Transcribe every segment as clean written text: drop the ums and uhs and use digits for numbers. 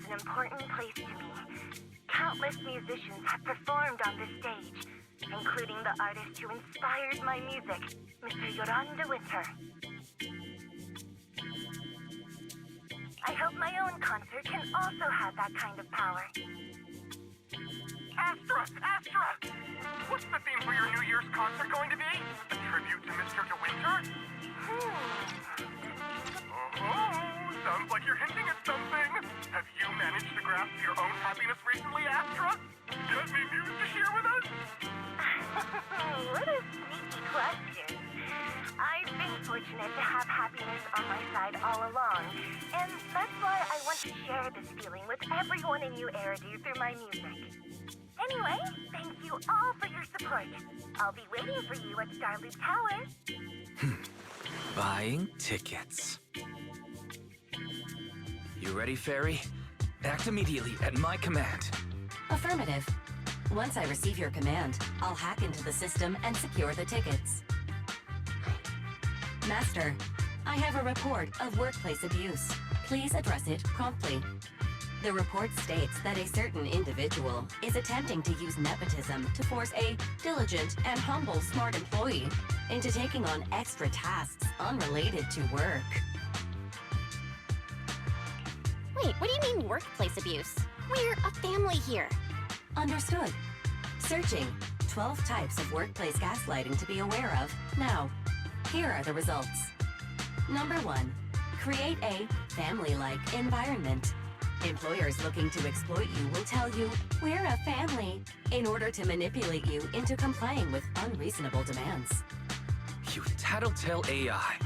is an important place to me. Countless musicians have performed on this stage, including the artist who inspired my music, Mr. Yoran de Winter. I hope my own concert can also have that kind of power. Astra! What's the theme for your New Year's concert going to be? A tribute to Mr. De Winter? Oh, sounds like you're hinting at something. Have you managed to grasp your own happiness recently, Astra? Got any news to share with us? What a sneaky question. I've been fortunate to have happiness on my side all along, and that's why I want to share this feeling with everyone in New Eridu through my music. Anyway, thank you all for your support. I'll be waiting for you at Starloop Tower. Buying tickets. You ready, Fairy? Act immediately at my command. Affirmative. Once I receive your command, I'll hack into the system and secure the tickets. Master, I have a report of workplace abuse. Please address it promptly. The report states that a certain individual is attempting to use nepotism to force a diligent and humble smart employee into taking on extra tasks unrelated to work. Wait, what do you mean workplace abuse? We're a family here. Understood. Searching. 12 types of workplace gaslighting to be aware of. Now, here are the results. Number 1. Create a family-like environment. Employers looking to exploit you will tell you, "We're a family," in order to manipulate you into complying with unreasonable demands. You tattletale AI.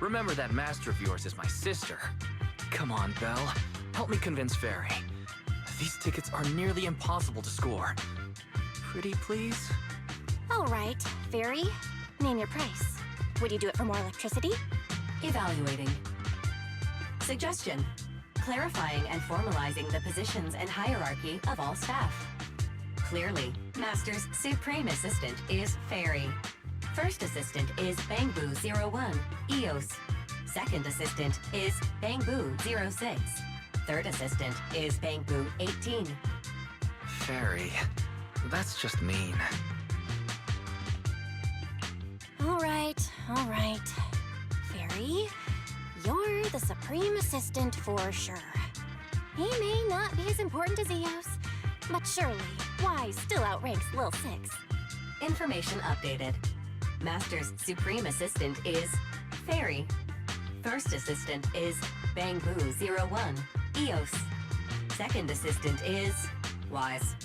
Remember that master of yours is my sister. Come on, Belle. Help me convince Fairy. These tickets are nearly impossible to score. Pretty please? All right, Fairy, name your price. Would you do it for more electricity? Evaluating. Suggestion. Clarifying and formalizing the positions and hierarchy of all staff. Clearly, Master's Supreme Assistant is Fairy. First Assistant is Bangbu01, EOS. Second Assistant is Bangbu06. Third Assistant is Bangbu18. Fairy, that's just mean. All right. Fairy, you're the Supreme Assistant for sure. He may not be as important as Eos, but surely, Y still outranks Lil 6. Information updated. Master's Supreme Assistant is Fairy. First Assistant is Bangbu01, EOS. Second Assistant is Wise.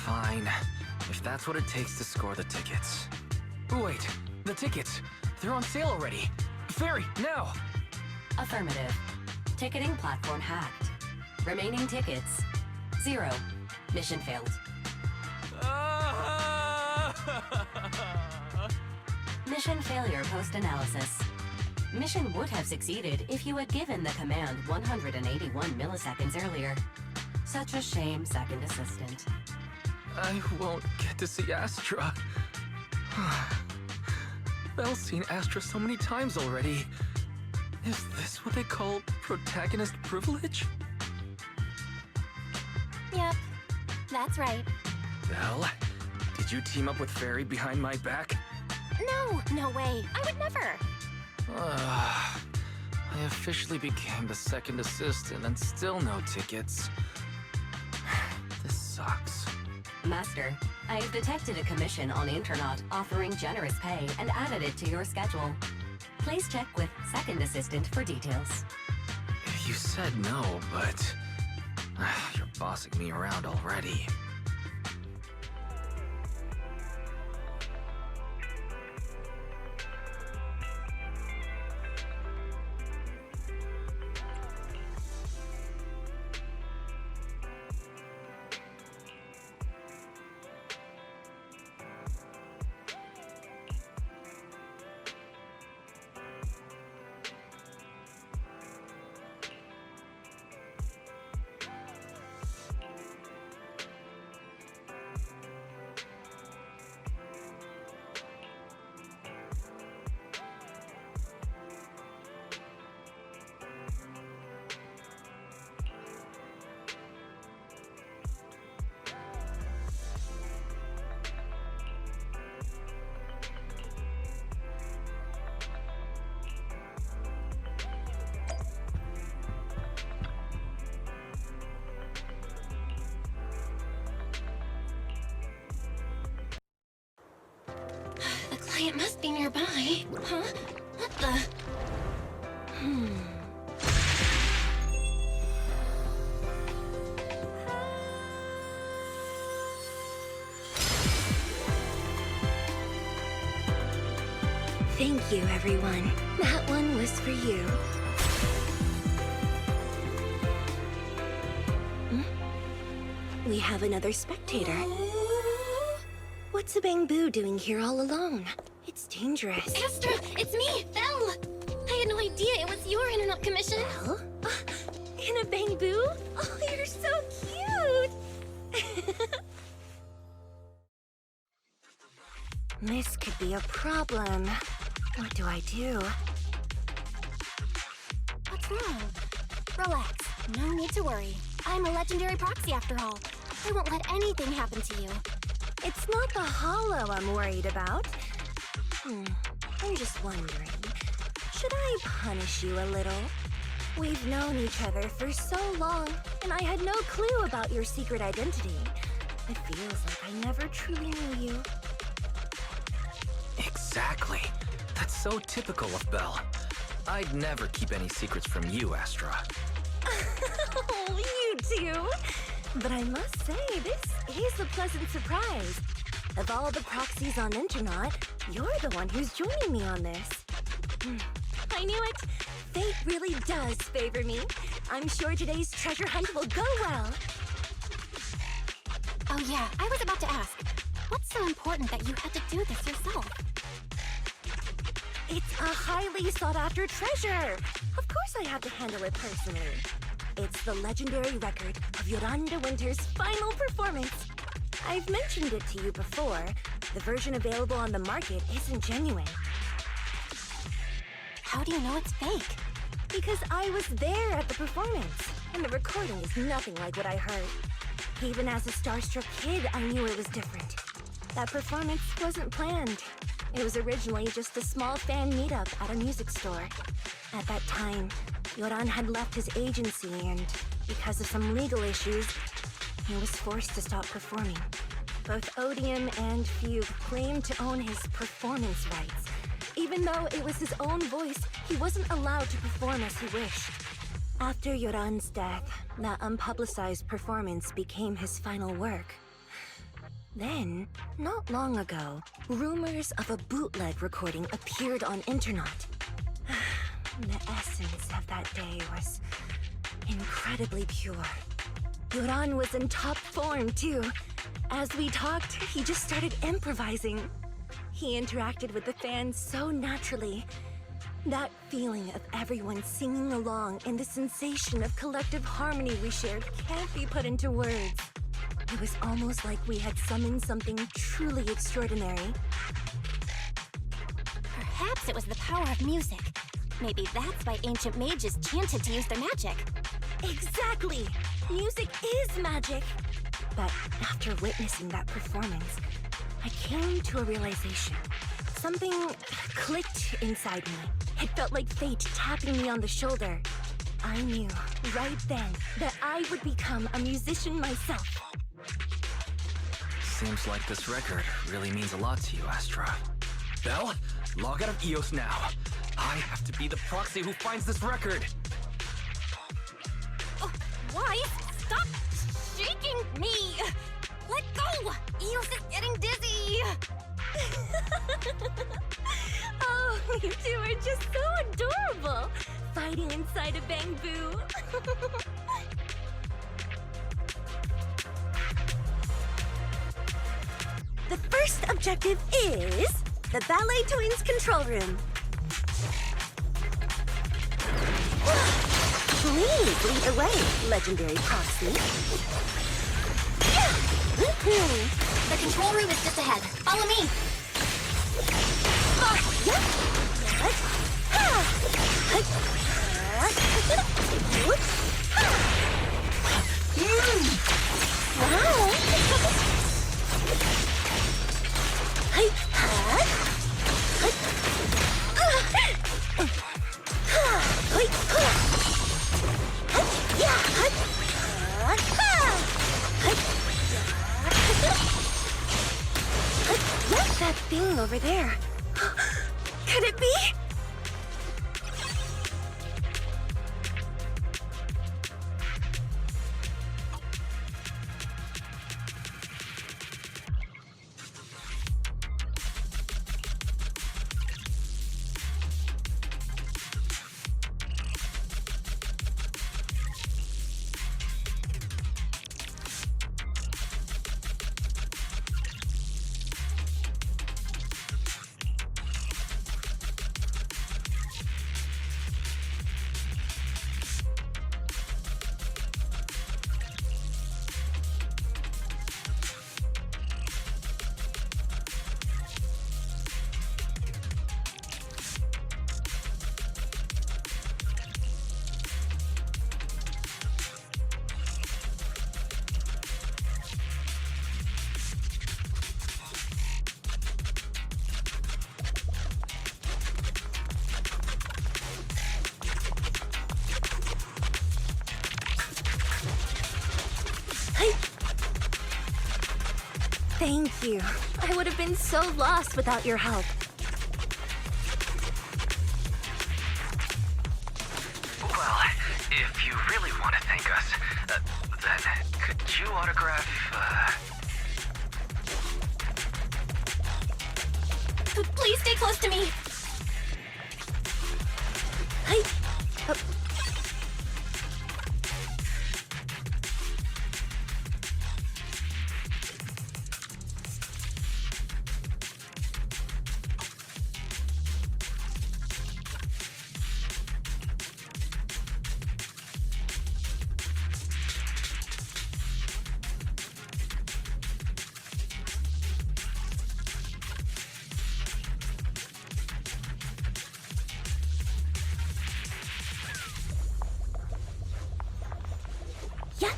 Fine, if that's what it takes to score the tickets. Wait, the tickets! They're on sale already! Fairy, now! Affirmative. Ticketing platform hacked. Remaining tickets, 0. Mission failed. Mission failure post-analysis. Mission would have succeeded if you had given the command 181 milliseconds earlier. Such a shame, Second Assistant. I won't get to see Astra. Belle's seen Astra so many times already. Is this what they call protagonist privilege? Yep, that's right. Belle, did you team up with Fairy behind my back? No way. I would never. I officially became the second assistant and still no tickets. This sucks. Master, I have detected a commission on Internet offering generous pay and added it to your schedule. Please check with Second Assistant for details. You said no, but you're bossing me around already. it must be nearby. Huh? What the? Thank you, everyone. That one was for you. We have another spectator. What's a Bang-Boo doing here all alone? It's dangerous. Astra, it's me, Belle! I had no idea it was your internet commission. Belle? In a Bang-Boo? Oh, you're so cute! This could be a problem. What do I do? What's wrong? Relax. No need to worry. I'm a legendary proxy after all. I won't let anything happen to you. It's not the hollow I'm worried about. I'm just wondering, should I punish you a little? We've known each other for so long, and I had no clue about your secret identity. It feels like I never truly knew you. Exactly. That's so typical of Belle. I'd never keep any secrets from you, Astra. Oh, you too. But I must say, this is a pleasant surprise. Of all the proxies on Internet, you're the one who's joining me on this. I knew it. Fate really does favor me. I'm sure today's treasure hunt will go well. Oh yeah, I was about to ask. What's so important that you had to do this yourself? It's a highly sought-after treasure. Of course I have to handle it personally. It's the legendary record of Yolanda Winter's final performance. I've mentioned it to you before. The version available on the market isn't genuine. How do you know it's fake? Because I was there at the performance, and the recording is nothing like what I heard. Even as a starstruck kid, I knew it was different. That performance wasn't planned. It was originally just a small fan meetup at a music store. At that time, Yoran had left his agency, and because of some legal issues, he was forced to stop performing. Both Odium and Fugue claimed to own his performance rights. Even though it was his own voice, he wasn't allowed to perform as he wished. After Yoran's death, that unpublicized performance became his final work. Then, not long ago, rumors of a bootleg recording appeared on Internet. The essence of that day was incredibly pure. Yoran was in top form, too. As we talked, he just started improvising. He interacted with the fans so naturally. That feeling of everyone singing along and the sensation of collective harmony we shared can't be put into words. It was almost like we had summoned something truly extraordinary. Perhaps it was the power of music. Maybe that's why ancient mages chanted to use their magic. Exactly! Music is magic! But after witnessing that performance, I came to a realization. Something clicked inside me. It felt like fate tapping me on the shoulder. I knew, right then, that I would become a musician myself. Seems like this record really means a lot to you, Astra. Belle, log out of EOS now. I have to be the proxy who finds this record. Oh, why? Stop shaking me! Let go! Eos is getting dizzy! Oh, you two are just so adorable! Fighting inside a Bang-Boo. The first objective is the Ballet Twins control room. Please lead the way, legendary proxy. The control room is just ahead. Follow me! What's that thing over there? Could it be? Thank you. I would have been so lost without your help. Well, if you really want to thank us, then could you autograph, Please stay close to me. Hey. Yeah.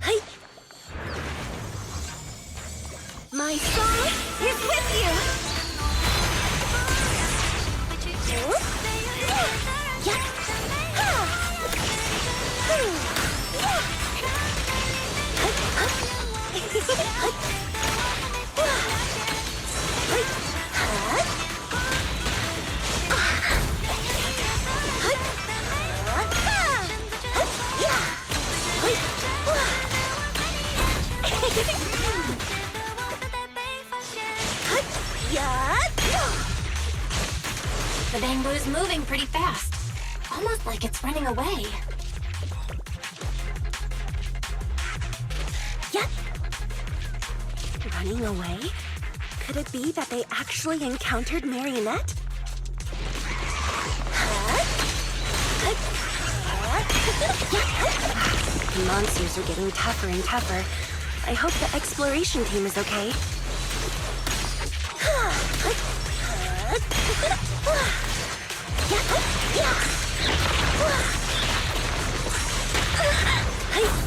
Hey. My soul is with you. Yeah. The bamboo's moving pretty fast. Almost like it's running away. Yeah. Running away? Could it be that they actually encountered Marionette? The monsters are getting tougher and tougher. I hope the exploration team is okay.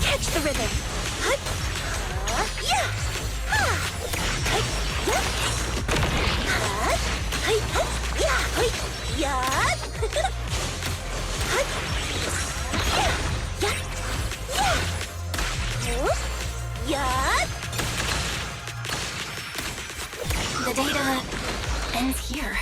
Catch the rhythm. The data ends here.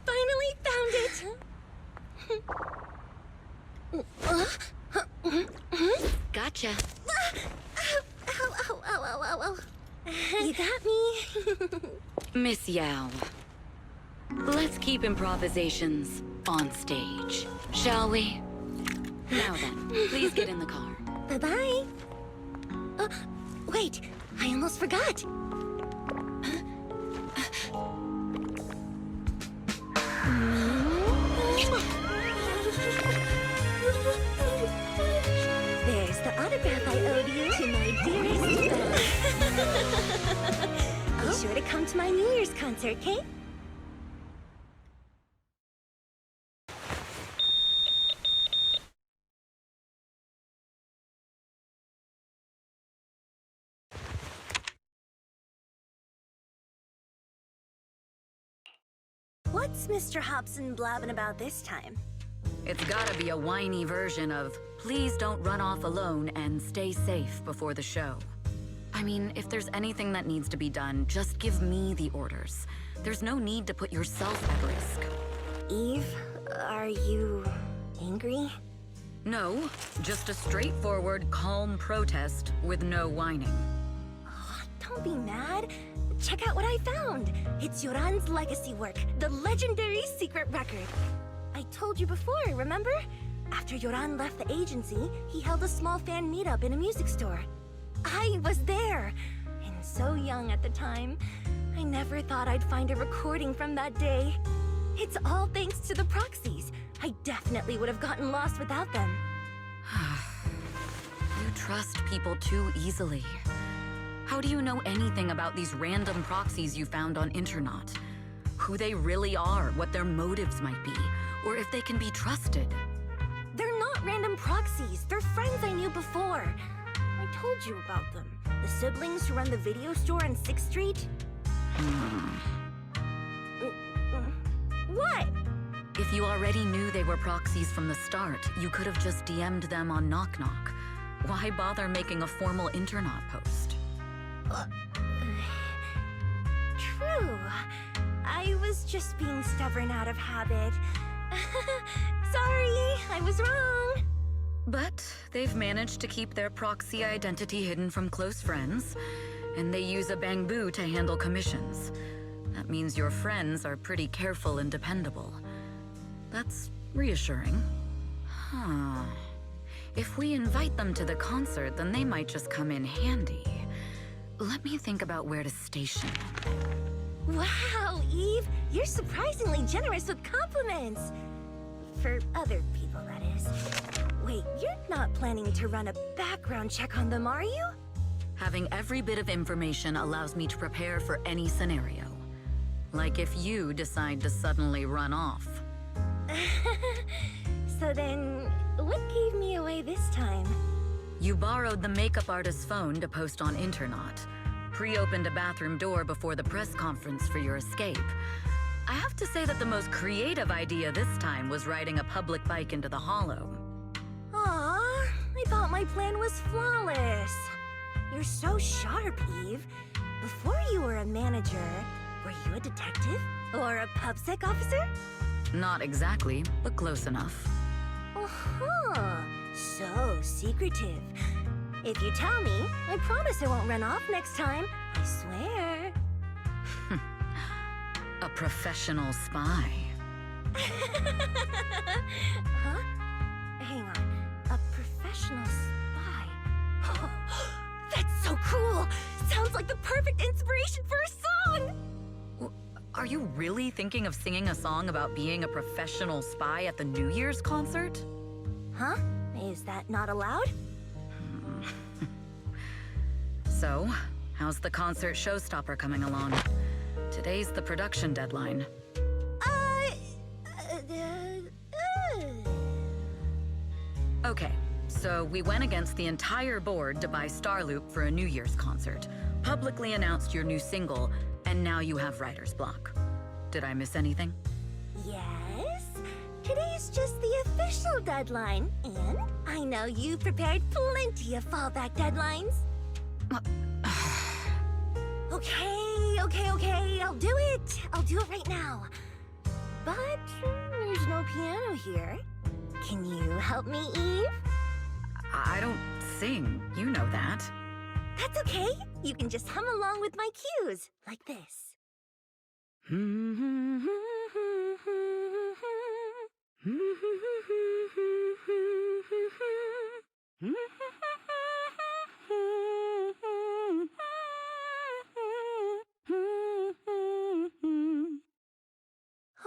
Finally found it! Gotcha. Ow, ow, ow, ow, ow, ow. You got me. Miss Yao. Let's keep improvisations on stage, shall we? Now then, please get in the car. Bye-bye. Wait, I almost forgot. There's the autograph I owed you to my dearest Belle. Be sure to come to my New Year's concert, Kate? What's Mr. Hobson blabbing about this time? It's gotta be a whiny version of, please don't run off alone and stay safe before the show. I mean, if there's anything that needs to be done, just give me the orders. There's no need to put yourself at risk. Eve, are you angry? No, just a straightforward, calm protest with no whining. Oh, don't be mad. Check out what I found. It's Yoran's legacy work, the legendary secret record. I told you before, remember? After Yoran left the agency, he held a small fan meetup in a music store. I was there, and so young at the time. I never thought I'd find a recording from that day. It's all thanks to the proxies. I definitely would have gotten lost without them. You trust people too easily. How do you know anything about these random proxies you found on Internaut? Who they really are, what their motives might be, or if they can be trusted? They're not random proxies. They're friends I knew before. I told you about them. The siblings who run the video store on 6th Street. What? If you already knew they were proxies from the start, you could have just DM'd them on Knock Knock. Why bother making a formal Internaut post? True. I was just being stubborn out of habit. Sorry, I was wrong. But they've managed to keep their proxy identity hidden from close friends, and they use a bamboo to handle commissions. That means your friends are pretty careful and dependable. That's reassuring. Huh. If we invite them to the concert, then they might just come in handy. Let me think about where to station them. Wow, Eve, you're surprisingly generous with compliments. For other people, that is. Wait, you're not planning to run a background check on them, are you? Having every bit of information allows me to prepare for any scenario. Like if you decide to suddenly run off. So then, what gave me away this time? You borrowed the makeup artist's phone to post on Internaut. Pre-opened a bathroom door before the press conference for your escape. I have to say that the most creative idea this time was riding a public bike into the hollow. Aw, I thought my plan was flawless. You're so sharp, Eve. Before you were a manager, were you a detective? Or a PubSec officer? Not exactly, but close enough. Uh-huh. So secretive. If you tell me, I promise I won't run off next time. I swear. A professional spy. Huh? Hang on. A professional spy. That's so cool! Sounds like the perfect inspiration for a song! Are you really thinking of singing a song about being a professional spy at the New Year's concert? Huh? Is that not allowed? So, how's the concert showstopper coming along? Today's the production deadline. Okay, so we went against the entire board to buy Starloop for a New Year's concert, publicly announced your new single, and now you have writer's block. Did I miss anything? Yes. Today's just the official deadline, and I know you prepared plenty of fallback deadlines. Okay, Okay, I'll do it. I'll do it right now. But there's no piano here. Can you help me, Eve? I don't sing. You know that. That's okay. You can just hum along with my cues, like this.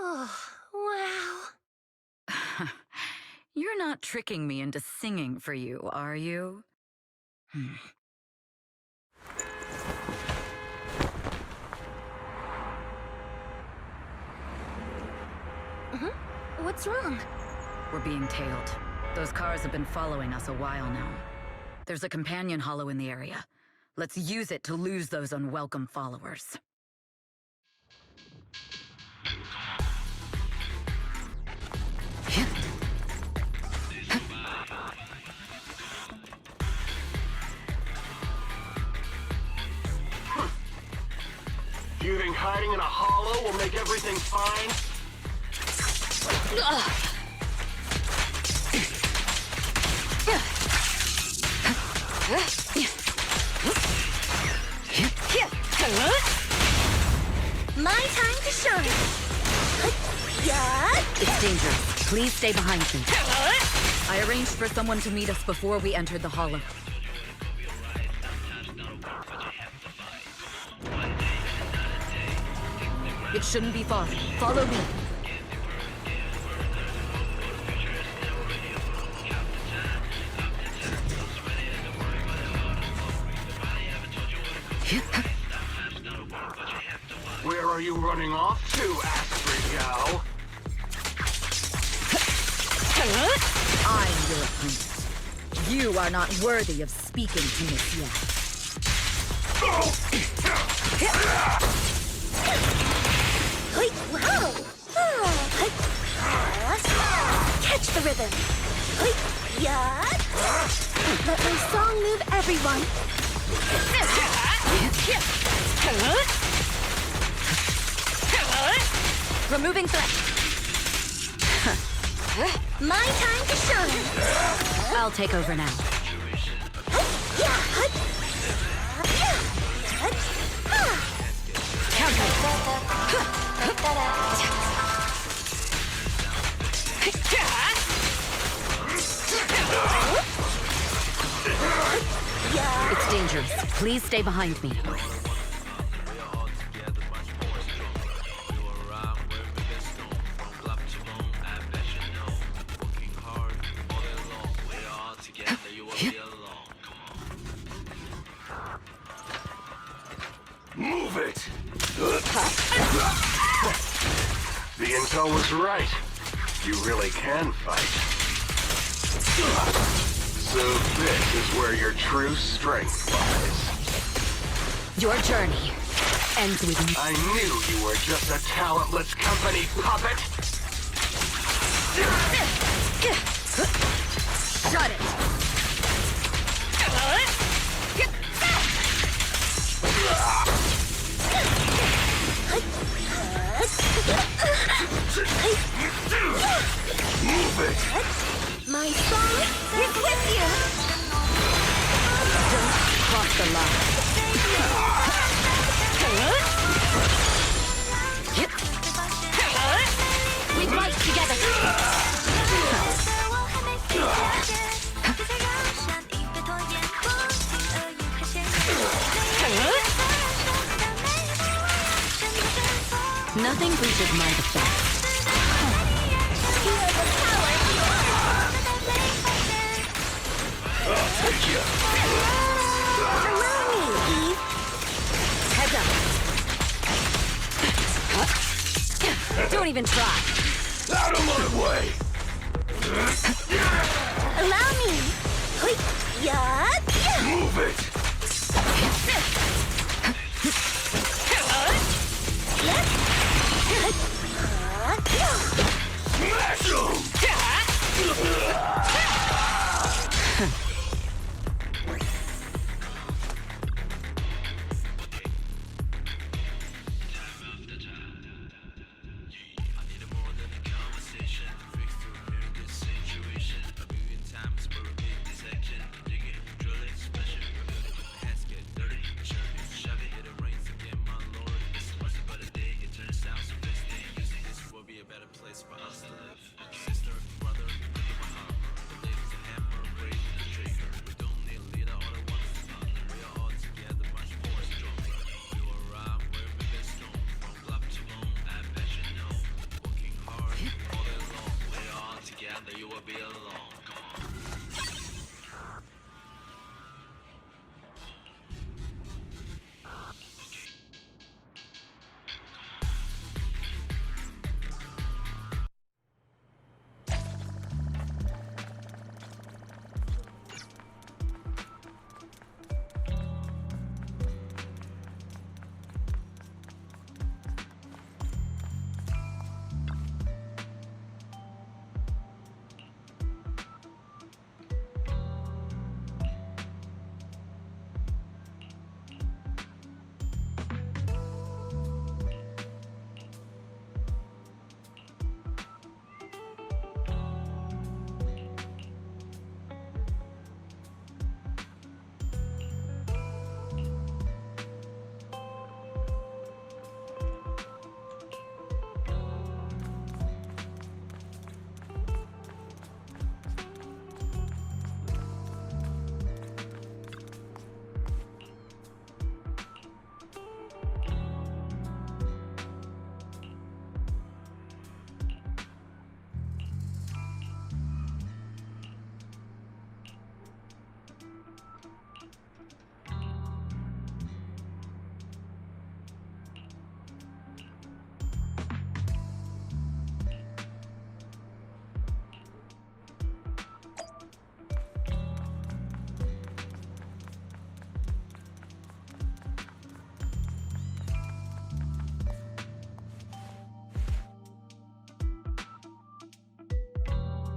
Oh, wow. You're not tricking me into singing for you, are you? What's wrong? We're being tailed. Those cars have been following us a while now. There's a companion hollow in the area. Let's use it to lose those unwelcome followers. You think hiding in a hollow will make everything fine? My time to shine. Yeah. It's dangerous. Please stay behind me. I arranged for someone to meet us before we entered the hollow. It shouldn't be far. Follow me. Where are you running off to, Astra-gal? I'm your opponent. You are not worthy of speaking to Miss yet. Wow! Catch the rhythm. Yeah. Let my song move everyone. Removing threat. My time to shine. I'll take over now. It's dangerous. Please stay behind me. Move it! The intel was right. You really can fight. So this is where your true strength lies. Your journey ends with me. I knew you were just a talentless company puppet. Shut it! Move it! My song is with you. Don't cross the line. We fight together. Nothing reaches my defense. Feel the power I'll take you. Allow me, Eve. Heads up. Don't even try. Out of my way! Allow me. Yeah. Move it! Smash 'em!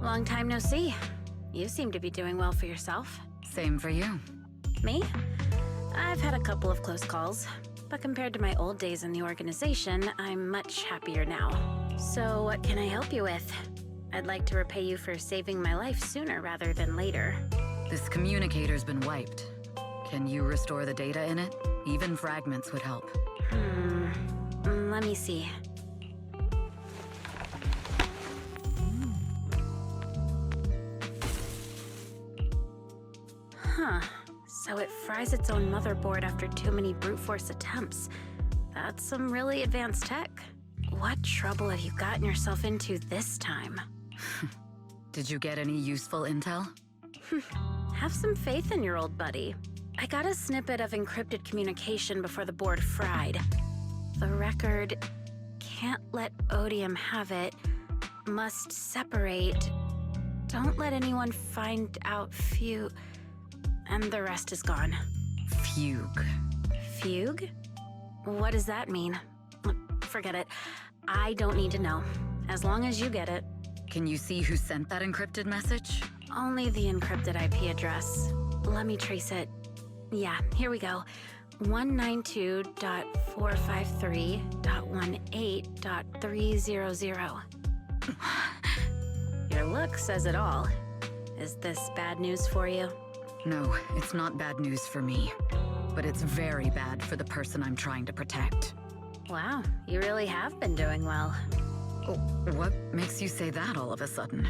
Long time no see. You seem to be doing well for yourself. Same for you. Me? I've had a couple of close calls, but compared to my old days in the organization, I'm much happier now. So what can I help you with? I'd like to repay you for saving my life sooner rather than later. This communicator's been wiped. Can you restore the data in it? Even fragments would help. Let me see. Huh. So it fries its own motherboard after too many brute force attempts. That's some really advanced tech. What trouble have you gotten yourself into this time? Did you get any useful intel? Have some faith in your old buddy. I got a snippet of encrypted communication before the board fried. The record can't let Odium have it. Must separate. Don't let anyone find out and the rest is gone. Fugue. Fugue? What does that mean? Forget it. I don't need to know. As long as you get it. Can you see who sent that encrypted message? Only the encrypted IP address. Let me trace it. Yeah, here we go. 192.453.18.300. Your look says it all. Is this bad news for you? No, it's not bad news for me. But it's very bad for the person I'm trying to protect. Wow, you really have been doing well. Oh, what makes you say that all of a sudden?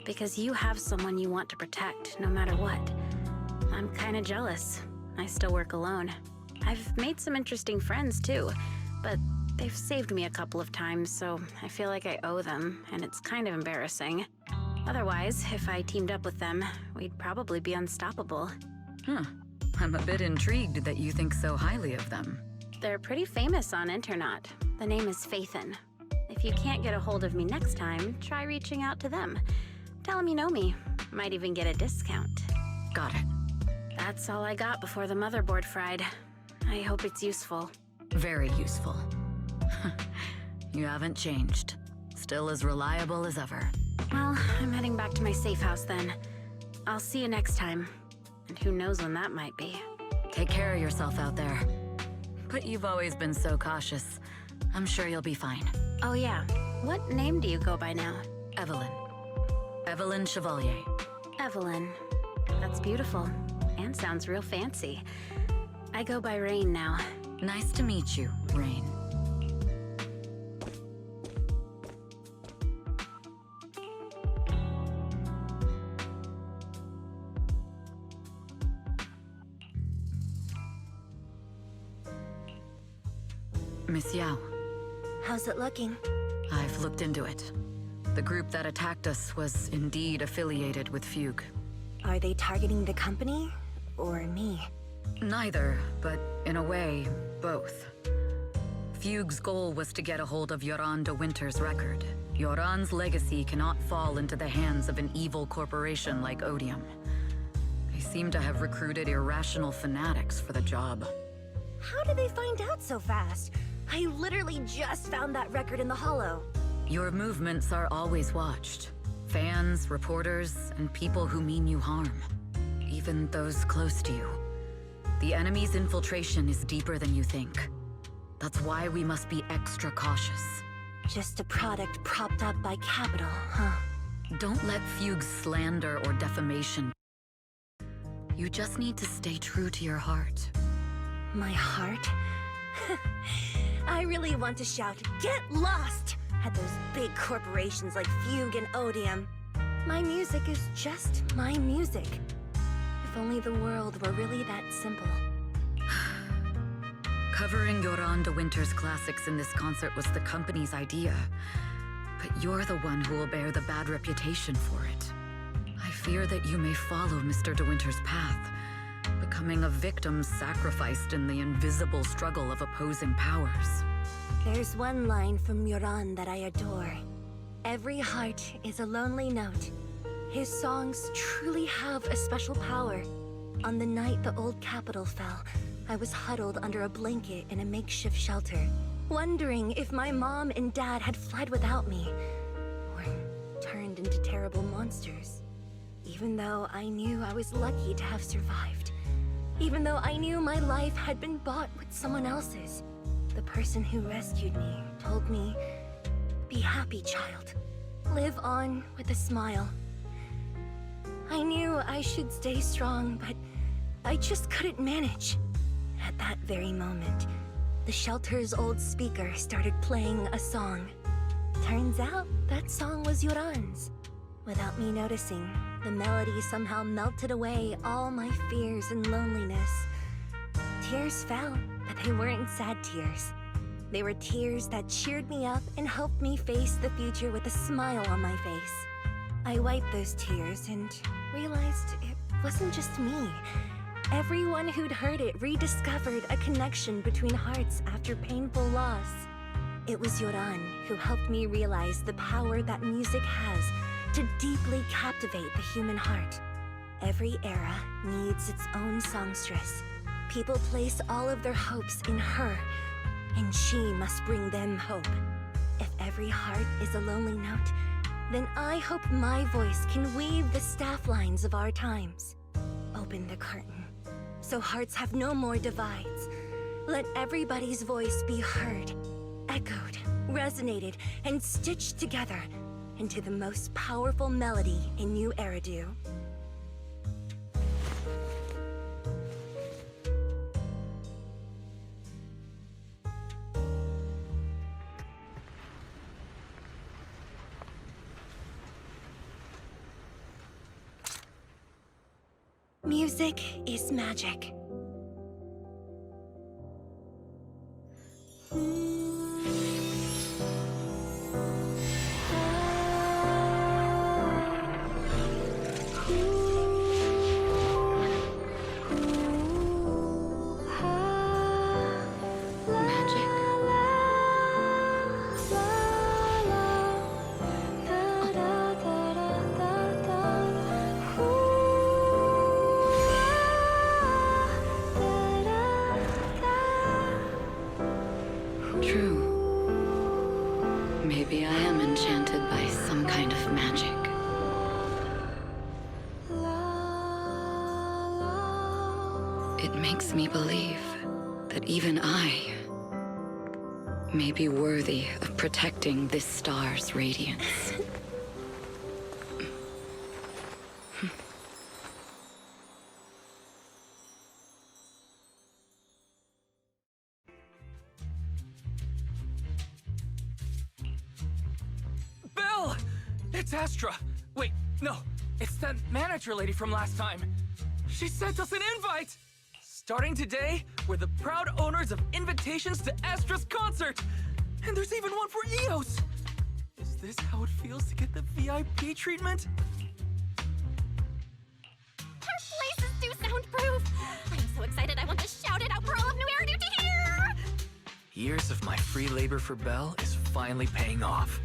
Because you have someone you want to protect, no matter what. I'm kinda jealous. I still work alone. I've made some interesting friends, too. But they've saved me a couple of times, so I feel like I owe them, and it's kind of embarrassing. Otherwise, if I teamed up with them, we'd probably be unstoppable. I'm a bit intrigued that you think so highly of them. They're pretty famous on Internet. The name is Phaethon. If you can't get a hold of me next time, try reaching out to them. Tell them you know me. Might even get a discount. Got it. That's all I got before the motherboard fried. I hope it's useful. Very useful. You haven't changed. Still as reliable as ever. Well, I'm heading back to my safe house then. I'll see you next time. And who knows when that might be. Take care of yourself out there. But you've always been so cautious. I'm sure you'll be fine. Oh yeah, what name do you go by now? Evelyn. Evelyn Chevalier. Evelyn. That's beautiful. And sounds real fancy. I go by Rain now. Nice to meet you, Rain. Miss Yao. How's it looking? I've looked into it. The group that attacked us was indeed affiliated with Fugue. Are they targeting the company? Or me? Neither, but in a way, both. Fugue's goal was to get a hold of Yoran de Winter's record. Yoran's legacy cannot fall into the hands of an evil corporation like Odium. They seem to have recruited irrational fanatics for the job. How did they find out so fast? I literally just found that record in the hollow. Your movements are always watched. Fans, reporters, and people who mean you harm. Even those close to you. The enemy's infiltration is deeper than you think. That's why we must be extra cautious. Just a product propped up by capital, huh? Don't let Fugue's slander or defamation. You just need to stay true to your heart. My heart? I really want to shout, "Get lost!" at those big corporations like Fugue and Odium. My music is just my music. If only the world were really that simple. Covering Yoran de Winter's classics in this concert was the company's idea. But you're the one who will bear the bad reputation for it. I fear that you may follow Mr. de Winter's path, becoming a victim sacrificed in the invisible struggle of opposing powers. There's one line from Yoran that I adore. Every heart is a lonely note. His songs truly have a special power. On the night the old capital fell, I was huddled under a blanket in a makeshift shelter, wondering if my mom and dad had fled without me, or turned into terrible monsters. Even though I knew I was lucky to have survived. Even though I knew my life had been bought with someone else's. The person who rescued me told me, "Be happy, child. Live on with a smile." I knew I should stay strong, but I just couldn't manage. At that very moment, the shelter's old speaker started playing a song. Turns out, that song was Yoran's. Without me noticing, the melody somehow melted away all my fears and loneliness. Tears fell, but they weren't sad tears. They were tears that cheered me up and helped me face the future with a smile on my face. I wiped those tears and realized it wasn't just me. Everyone who'd heard it rediscovered a connection between hearts after painful loss. It was Yoran who helped me realize the power that music has to deeply captivate the human heart. Every era needs its own songstress. People place all of their hopes in her, and she must bring them hope. If every heart is a lonely note, then I hope my voice can weave the staff lines of our times. Open the curtain, so hearts have no more divides. Let everybody's voice be heard, echoed, resonated, and stitched together into the most powerful melody in New Eridu. Music is magic. True. Maybe I am enchanted by some kind of magic. It makes me believe that even I may be worthy of protecting this star's radiance. Belle! It's Astra! Wait, no, it's that manager lady from last time. She sent us an invite! Starting today, we're the proud owners of invitations to Astra's concert! And there's even one for EOS! Is this how it feels to get the VIP treatment? Our place is too soundproof! I'm so excited I want to shout it out for all of New Eridu to hear! Years of my free labor for Belle is finally paying off.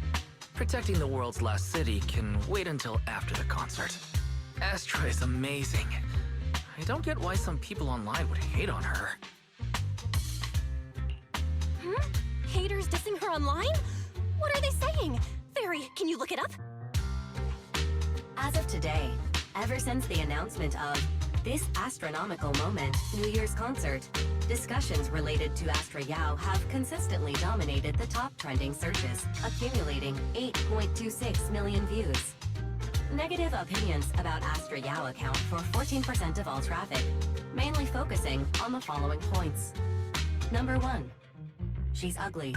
Protecting the world's last city can wait until after the concert. Astra is amazing. I don't get why some people online would hate on her. Haters dissing her online? What are they saying? Fairy, can you look it up? As of today, ever since the announcement of this Astra-nomical moment New Year's concert, discussions related to Astra Yao have consistently dominated the top trending searches, accumulating 8.26 million views. Negative opinions about Astra Yao account for 14% of all traffic, mainly focusing on the following points. Number 1, she's ugly.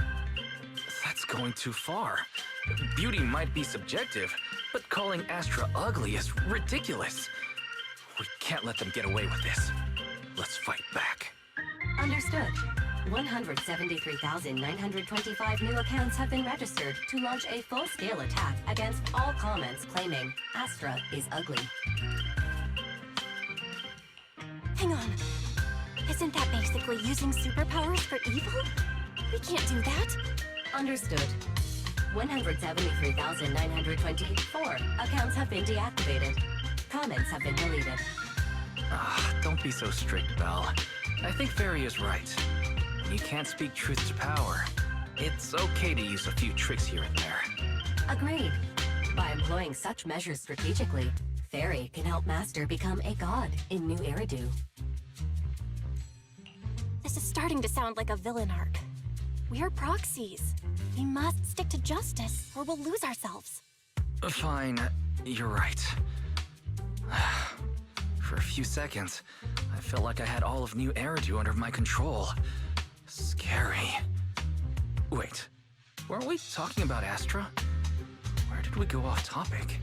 That's going too far. Beauty might be subjective, but calling Astra ugly is ridiculous. We can't let them get away with this. Let's fight back. Understood. 173,925 new accounts have been registered to launch a full-scale attack against all comments claiming Astra is ugly. Hang on. Isn't that basically using superpowers for evil? We can't do that. Understood. 173,924 accounts have been deactivated. Comments have been deleted. Don't be so strict, Belle. I think Fairy is right. When you can't speak truth to power, it's okay to use a few tricks here and there. Agreed. By employing such measures strategically, Fairy can help Master become a god in New Eridu. This is starting to sound like a villain arc. We're proxies. We must stick to justice, or we'll lose ourselves. Fine, you're right. For a few seconds, I felt like I had all of New Eridu under my control. Scary. Wait, weren't we talking about Astra? Where did we go off topic?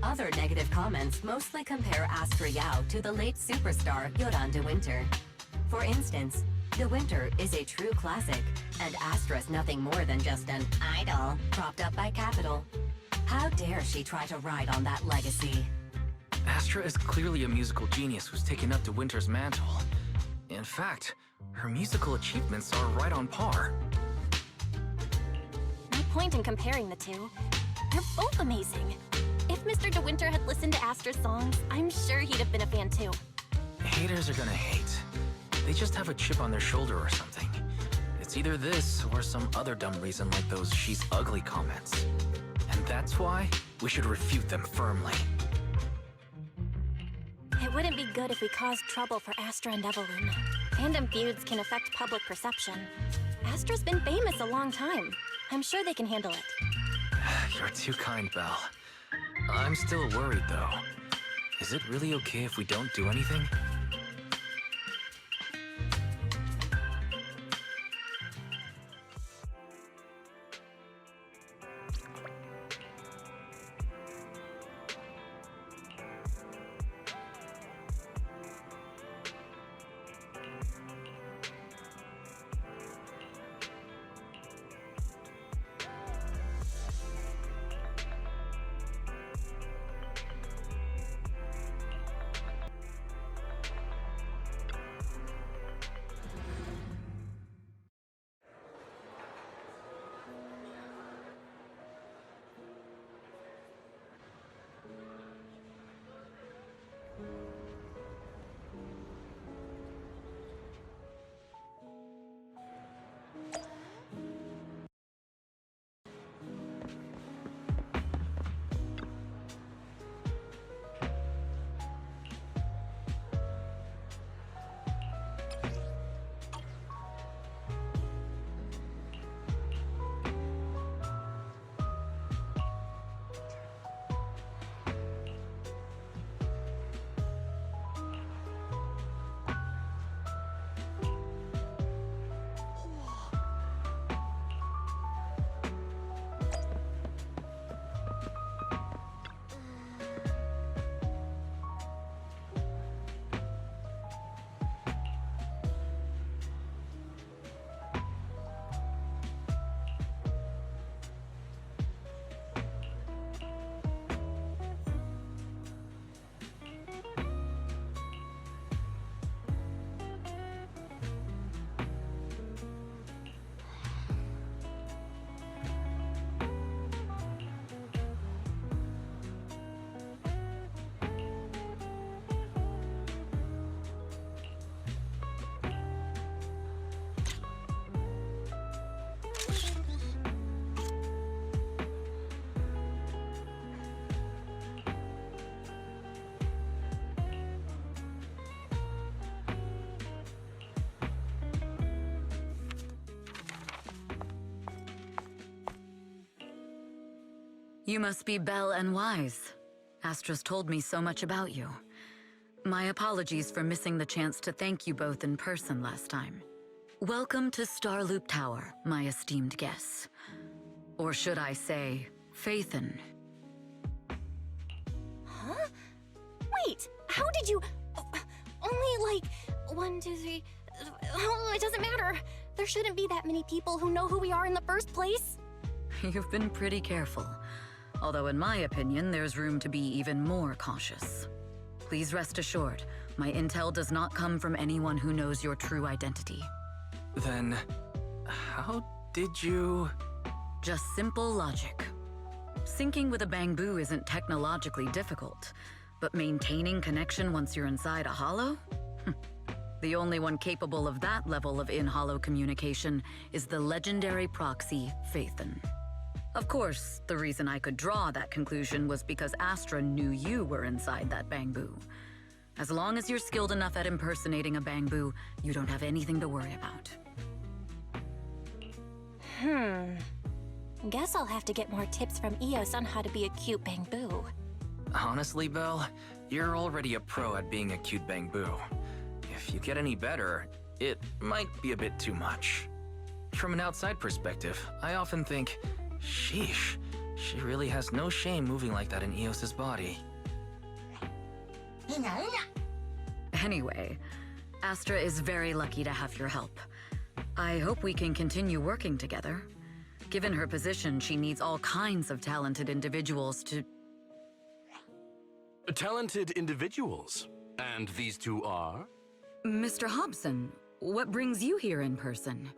Other negative comments mostly compare Astra Yao to the late superstar Yoran de Winter. For instance, De Winter is a true classic, and Astra's nothing more than just an idol propped up by Capital. How dare she try to ride on that legacy? Astra is clearly a musical genius who's taken up De Winter's mantle. In fact, her musical achievements are right on par. No point in comparing the two. They're both amazing. If Mr. De Winter had listened to Astra's songs, I'm sure he'd have been a fan too. Haters are gonna hate. They just have a chip on their shoulder or something. It's either this or some other dumb reason like those "she's ugly" comments. And that's why we should refute them firmly. It wouldn't be good if we caused trouble for Astra and Evelyn. Fandom feuds can affect public perception. Astra's been famous a long time. I'm sure they can handle it. You're too kind, Belle. I'm still worried, though. Is it really okay if we don't do anything? You must be Belle and Wise. Astra's told me so much about you. My apologies for missing the chance to thank you both in person last time. Welcome to Starloop Tower, my esteemed guests. Or should I say, Faithin. Huh? Wait, how did you... Only like 1, 2, 3... Oh, it doesn't matter. There shouldn't be that many people who know who we are in the first place. You've been pretty careful. Although in my opinion, there's room to be even more cautious. Please rest assured, my intel does not come from anyone who knows your true identity. Then, how did you... Just simple logic. Syncing with a bamboo isn't technologically difficult, but maintaining connection once you're inside a hollow? The only one capable of that level of in-hollow communication is the legendary proxy, Faithin. Of course, the reason I could draw that conclusion was because Astra knew you were inside that Bangbu. As long as you're skilled enough at impersonating a Bangbu, you don't have anything to worry about. Guess I'll have to get more tips from Eos on how to be a cute Bangbu. Honestly, Belle, you're already a pro at being a cute Bangbu. If you get any better, it might be a bit too much. From an outside perspective, I often think, sheesh, she really has no shame moving like that in Eos's body. Anyway, Astra is very lucky to have your help. I hope we can continue working together. Given her position, she needs all kinds of talented individuals to... Talented individuals? And these two are? Mr. Hobson, what brings you here in person?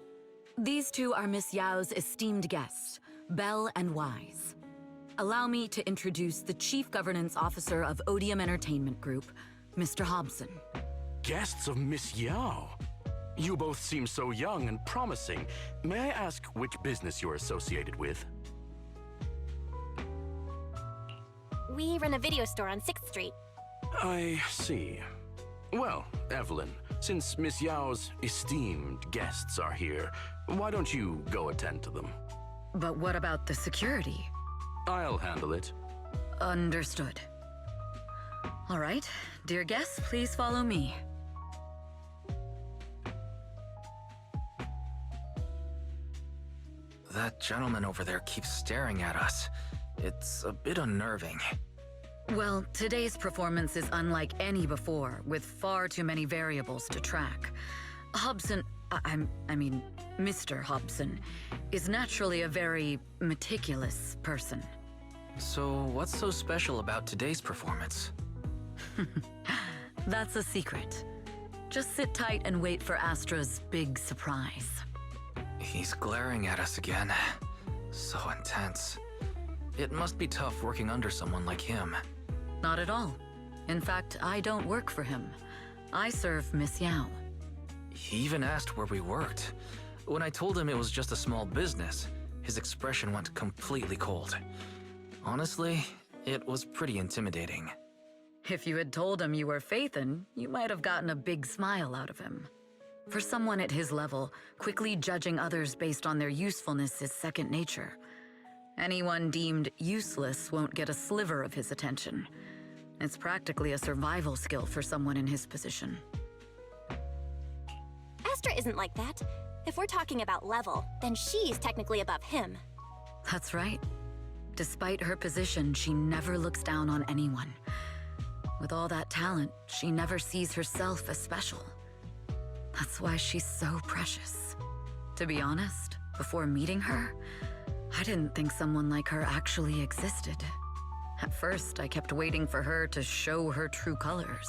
These two are Miss Yao's esteemed guests, Belle and Wise. Allow me to introduce the Chief Governance Officer of Odium Entertainment Group, Mr. Hobson. Guests of Miss Yao? You both seem so young and promising. May I ask which business you're associated with? We run a video store on 6th Street. I see. Well, Evelyn, since Miss Yao's esteemed guests are here, why don't you go attend to them? But what about the security? I'll handle it. Understood. All right, dear guests, please follow me. That gentleman over there keeps staring at us. It's a bit unnerving. Well, today's performance is unlike any before, with far too many variables to track. Hobson, I mean, Mr. Hobson, is naturally a very meticulous person. So what's so special about today's performance? That's a secret. Just sit tight and wait for Astra's big surprise. He's glaring at us again. So intense. It must be tough working under someone like him. Not at all. In fact, I don't work for him. I serve Miss Yao. He even asked where we worked. When I told him it was just a small business, his expression went completely cold. Honestly, it was pretty intimidating. If you had told him you were Phaethon, you might have gotten a big smile out of him. For someone at his level, quickly judging others based on their usefulness is second nature. Anyone deemed useless won't get a sliver of his attention. It's practically a survival skill for someone in his position. Astra isn't like that. If we're talking about level, then she's technically above him. That's right. Despite her position, she never looks down on anyone. With all that talent, she never sees herself as special. That's why she's so precious. To be honest, before meeting her, I didn't think someone like her actually existed. At first, I kept waiting for her to show her true colors.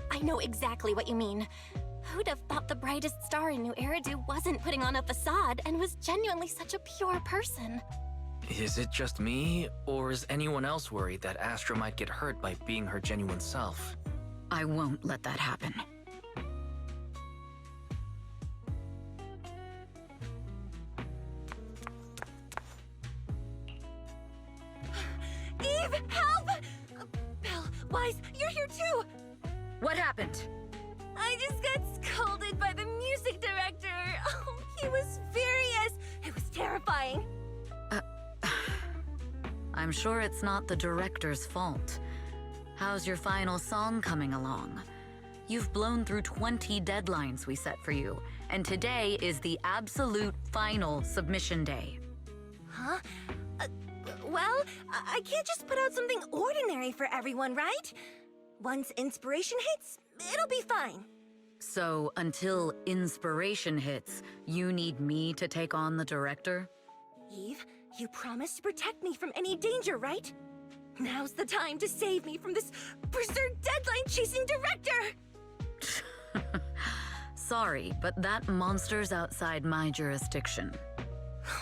I know exactly what you mean. Who'd have thought the brightest star in New Eridu wasn't putting on a facade and was genuinely such a pure person? Is it just me, or is anyone else worried that Astra might get hurt by being her genuine self? I won't let that happen. Eve, help! Belle, Wise, you're here too! What happened? I just got scolded by the music director. Oh, he was furious. It was terrifying. I'm sure it's not the director's fault. How's your final song coming along? You've blown through 20 deadlines we set for you, and today is the absolute final submission day. Huh? Well, I can't just put out something ordinary for everyone, right? Once inspiration hits, it'll be fine. So, until inspiration hits, you need me to take on the director? Eve, you promised to protect me from any danger, right? Now's the time to save me from this berserk deadline-chasing director! Sorry, but that monster's outside my jurisdiction.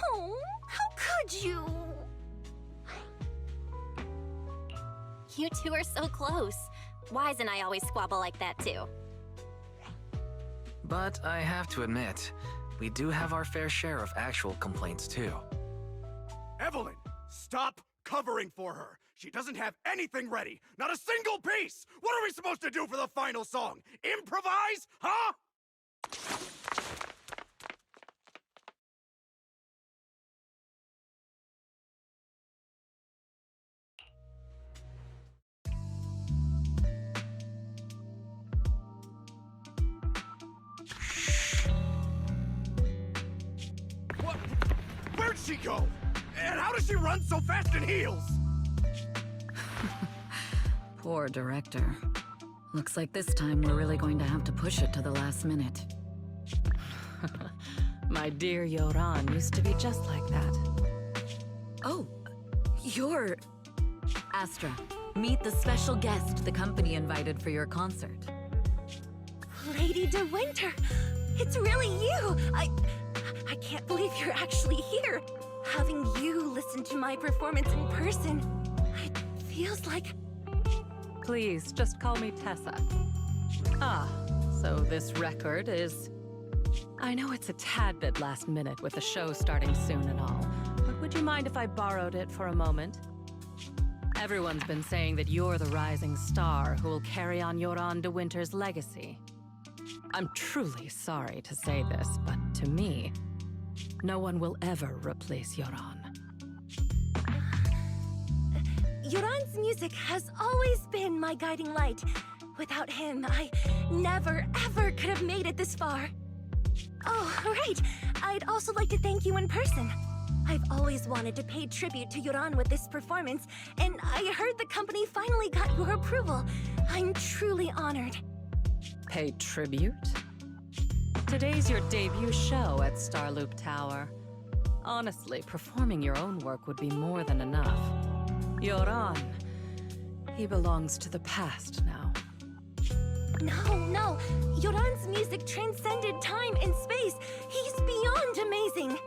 Oh, how could you? You two are so close. Wise and I always squabble like that too. But I have to admit, we do have our fair share of actual complaints too. Evelyn, stop covering for her. She doesn't have anything ready. Not a single piece! What are we supposed to do for the final song? Improvise? Huh? What? Where'd she go? And how does she run so fast in heels? Poor director. Looks like this time we're really going to have to push it to the last minute. My dear Yoran used to be just like that. Oh, you're... Astra, meet the special guest the company invited for your concert. Lady De Winter, it's really you! I can't believe you're actually here. Having you listen to my performance in person, it feels like... Please, just call me Tessa. Ah, so this record is... I know it's a tad bit last minute with the show starting soon and all, but would you mind if I borrowed it for a moment? Everyone's been saying that you're the rising star who will carry on Yoran De Winter's legacy. I'm truly sorry to say this, but to me, no one will ever replace Yoran. Yoran's music has always been my guiding light. Without him, I never, ever could have made it this far. Oh, right. I'd also like to thank you in person. I've always wanted to pay tribute to Yoran with this performance, and I heard the company finally got your approval. I'm truly honored. Pay tribute? Today's your debut show at Starloop Tower. Honestly, performing your own work would be more than enough. Yoran, he belongs to the past now. No. Yoran's music transcended time and space. He's beyond amazing.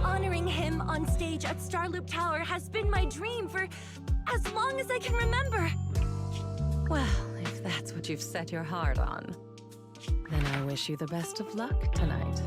Honoring him on stage at Starloop Tower has been my dream for as long as I can remember. Well, if that's what you've set your heart on, then I wish you the best of luck tonight.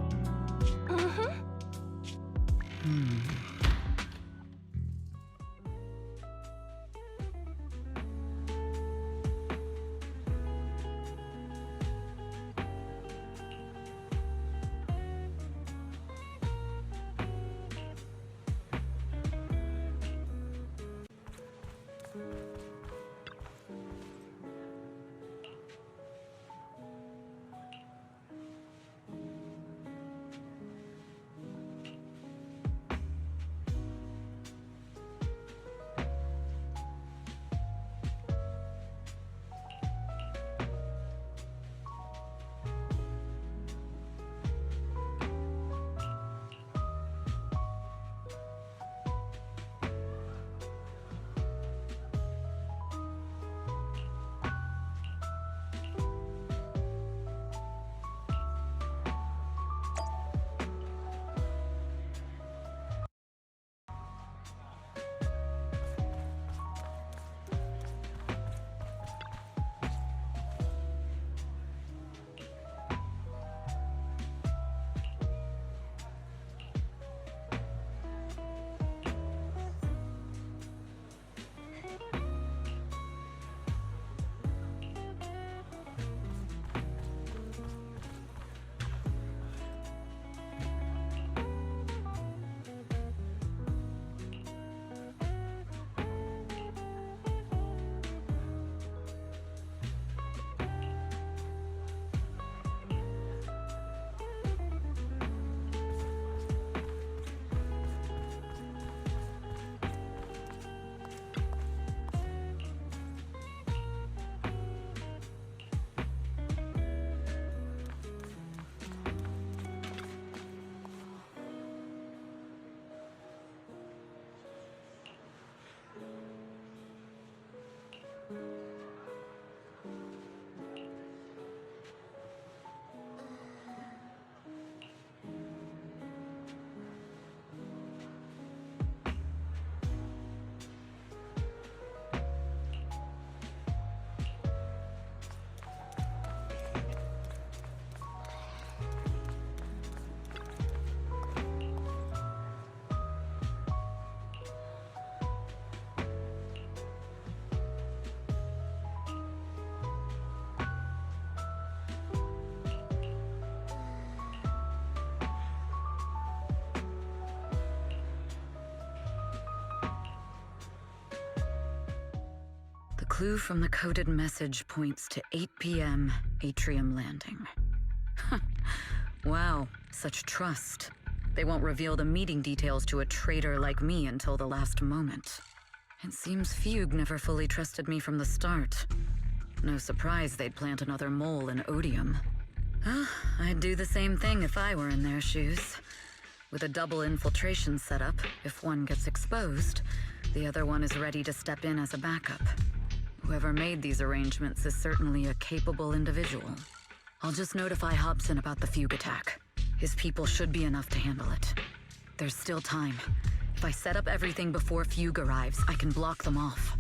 clue from the coded message points to 8 p.m. Atrium Landing. Wow, such trust. They won't reveal the meeting details to a traitor like me until the last moment. It seems Fugue never fully trusted me from the start. No surprise they'd plant another mole in Odium. I'd do the same thing if I were in their shoes. With a double infiltration setup, if one gets exposed, the other one is ready to step in as a backup. Whoever made these arrangements is certainly a capable individual. I'll just notify Hobson about the Fugue attack. His people should be enough to handle it. There's still time. If I set up everything before Fugue arrives, I can block them off.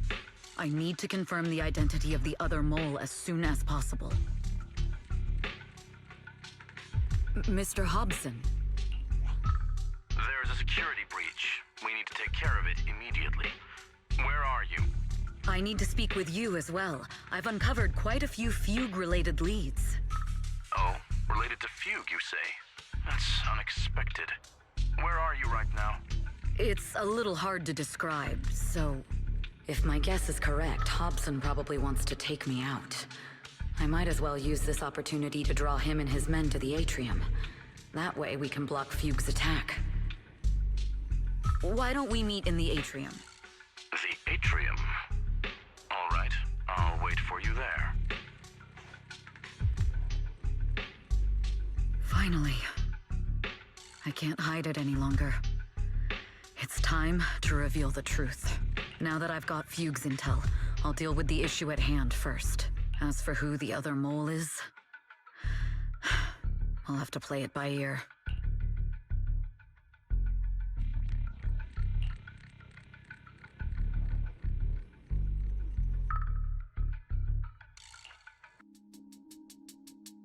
I need to confirm the identity of the other mole as soon as possible. Mr. Hobson. There's a security breach. We need to take care of it immediately. Where are you? I need to speak with you as well. I've uncovered quite a few Fugue-related leads. Oh, related to Fugue, you say? That's unexpected. Where are you right now? It's a little hard to describe, so... If my guess is correct, Hobson probably wants to take me out. I might as well use this opportunity to draw him and his men to the Atrium. That way we can block Fugue's attack. Why don't we meet in the Atrium? The Atrium? All right, I'll wait for you there. Finally. I can't hide it any longer. It's time to reveal the truth. Now that I've got Fugue's intel, I'll deal with the issue at hand first. As for who the other mole is, I'll have to play it by ear.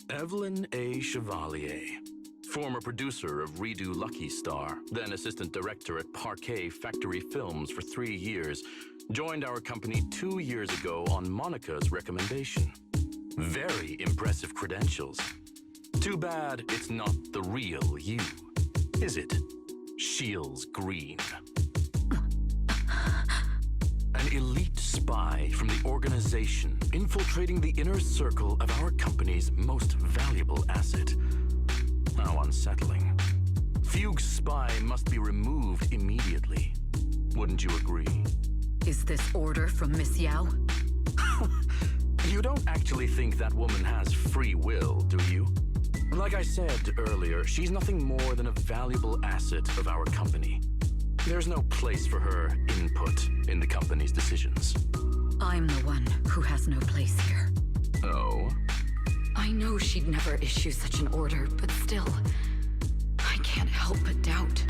Evelyn A. Chevalier, former producer of Redo Lucky Star, then assistant director at Parquet Factory Films for 3 years, joined our company 2 years ago on Monica's recommendation. Very impressive credentials. Too bad it's not the real you, is it? Shields Green. An elite spy from the organization infiltrating the inner circle of our company's most valuable asset. How unsettling. Fugue's spy must be removed immediately. Wouldn't you agree? Is this order from Miss Yao? You don't actually think that woman has free will, do you? Like I said earlier, she's nothing more than a valuable asset of our company. There's no place for her input in the company's decisions. I'm the one who has no place here. Oh? I know she'd never issue such an order, but still, I can't help but doubt.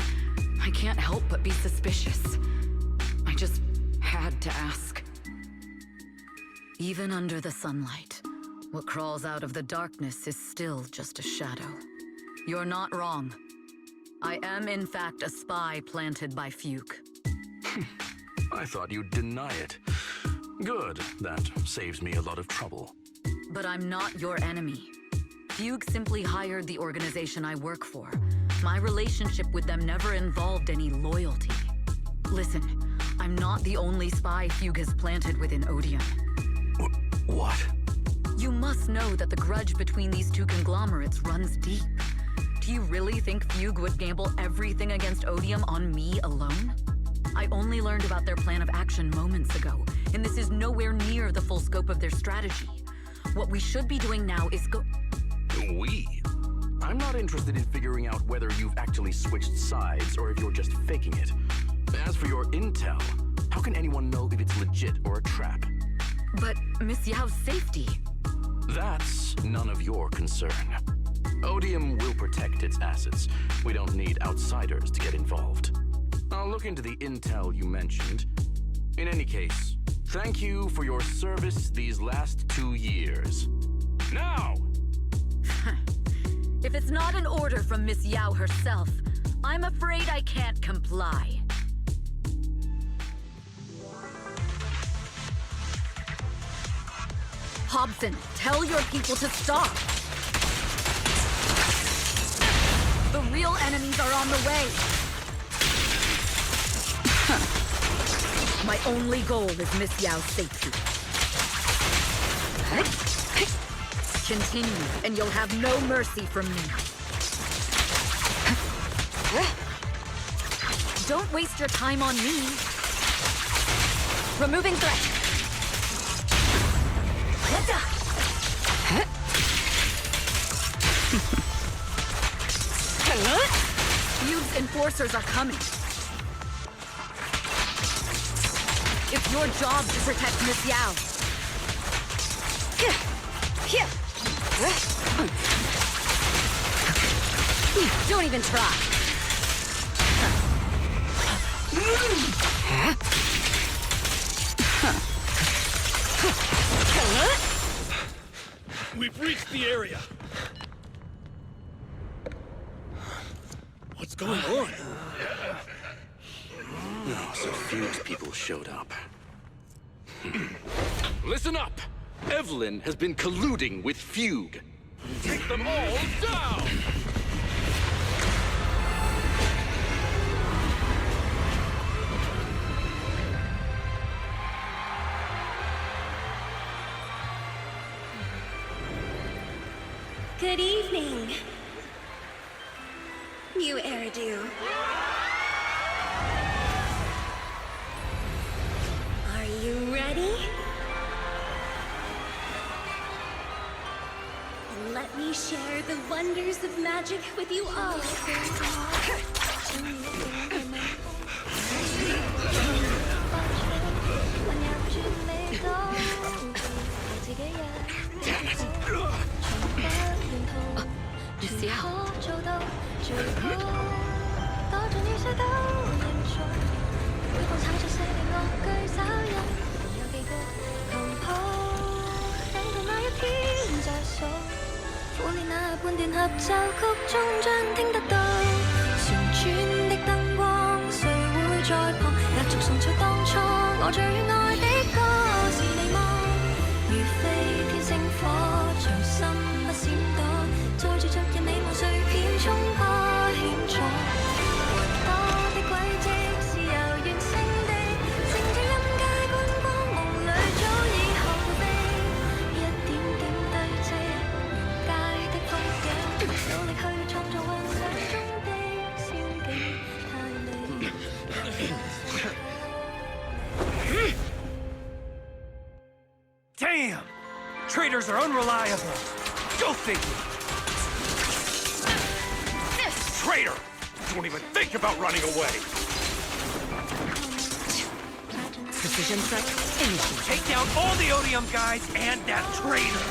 I can't help but be suspicious. I just had to ask. Even under the sunlight, what crawls out of the darkness is still just a shadow. You're not wrong. I am, in fact, a spy planted by Fugue. I thought you'd deny it. Good, that saves me a lot of trouble. But I'm not your enemy. Fugue simply hired the organization I work for. My relationship with them never involved any loyalty. Listen, I'm not the only spy Fugue has planted within Odium. What? You must know that the grudge between these two conglomerates runs deep. Do you really think Fugue would gamble everything against Odium on me alone? I only learned about their plan of action moments ago, and this is nowhere near the full scope of their strategy. What we should be doing now is We? I'm not interested in figuring out whether you've actually switched sides or if you're just faking it. As for your intel, how can anyone know if it's legit or a trap? But Miss Yao's safety... That's none of your concern. Odium will protect its assets. We don't need outsiders to get involved. I'll look into the intel you mentioned. In any case, thank you for your service these last 2 years. Now! If it's not an order from Miss Yao herself, I'm afraid I can't comply. Hobson, tell your people to stop! The real enemies are on the way! My only goal is Miss Yao's safety. Continue, and you'll have no mercy from me. Don't waste your time on me. Removing threat. Fugue's enforcers are coming. It's your job to protect Miss Yao. Don't even try. We've reached the area. What's going on? Oh, so Fugue's people showed up. Listen up! Evelyn has been colluding with Fugue. Take them all down! Good evening, new heirdo. Are you ready? Let me share the wonders of magic with you all. Miss Yao. Damn! Traitors are unreliable. Go figure. Traitor! Don't even think about running away. Precision threat, initiate. Take down all the Odium guys and that traitor.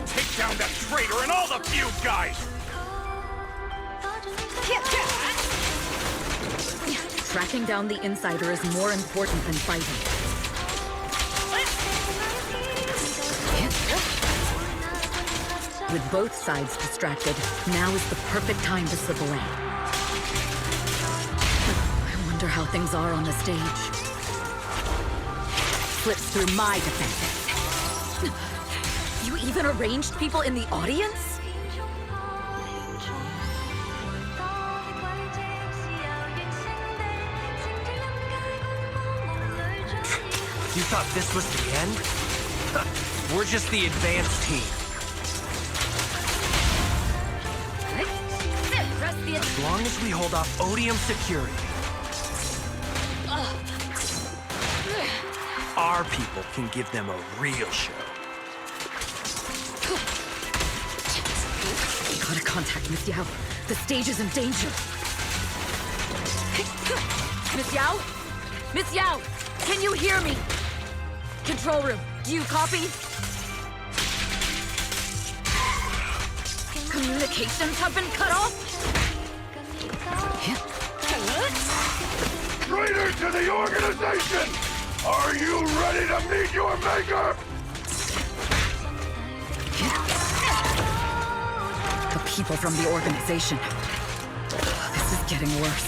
Take down that traitor and all the Fugue guys. Tracking down the insider is more important than fighting. With both sides distracted, now is the perfect time to slip away. I wonder how things are on the stage. Slips through my defenses. You even arranged people in the audience? You thought this was the end? We're just the advanced team. As long as we hold off Odium security, our people can give them a real show. Gotta contact Miss Yao. The stage is in danger. Miss Yao? Miss Yao! Can you hear me? Control room, do you copy? Communications have been cut off? Traitor to the organization! Are you ready to meet your maker? The people from the organization. This is getting worse.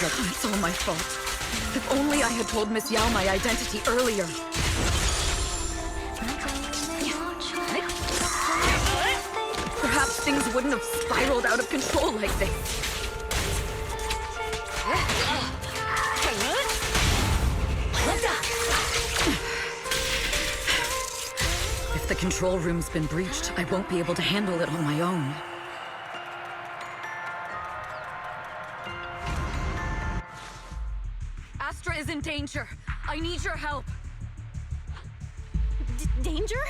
It's all my fault. If only I had told Miss Yao my identity earlier. Perhaps things wouldn't have spiraled out of control like this. If the control room's been breached, I won't be able to handle it on my own. Astra is in danger. I need your help. Danger?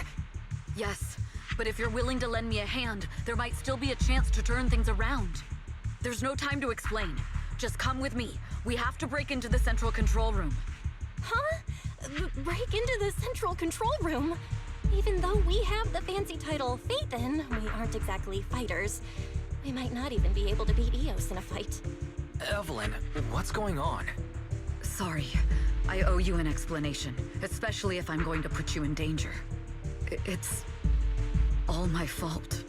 Yes, but if you're willing to lend me a hand, there might still be a chance to turn things around. There's no time to explain. Just come with me. We have to break into the central control room. Huh? Break into the central control room? Even though we have the fancy title Phaethon, we aren't exactly fighters. We might not even be able to beat Eos in a fight. Evelyn, what's going on? Sorry. I owe you an explanation, especially if I'm going to put you in danger. It's all my fault.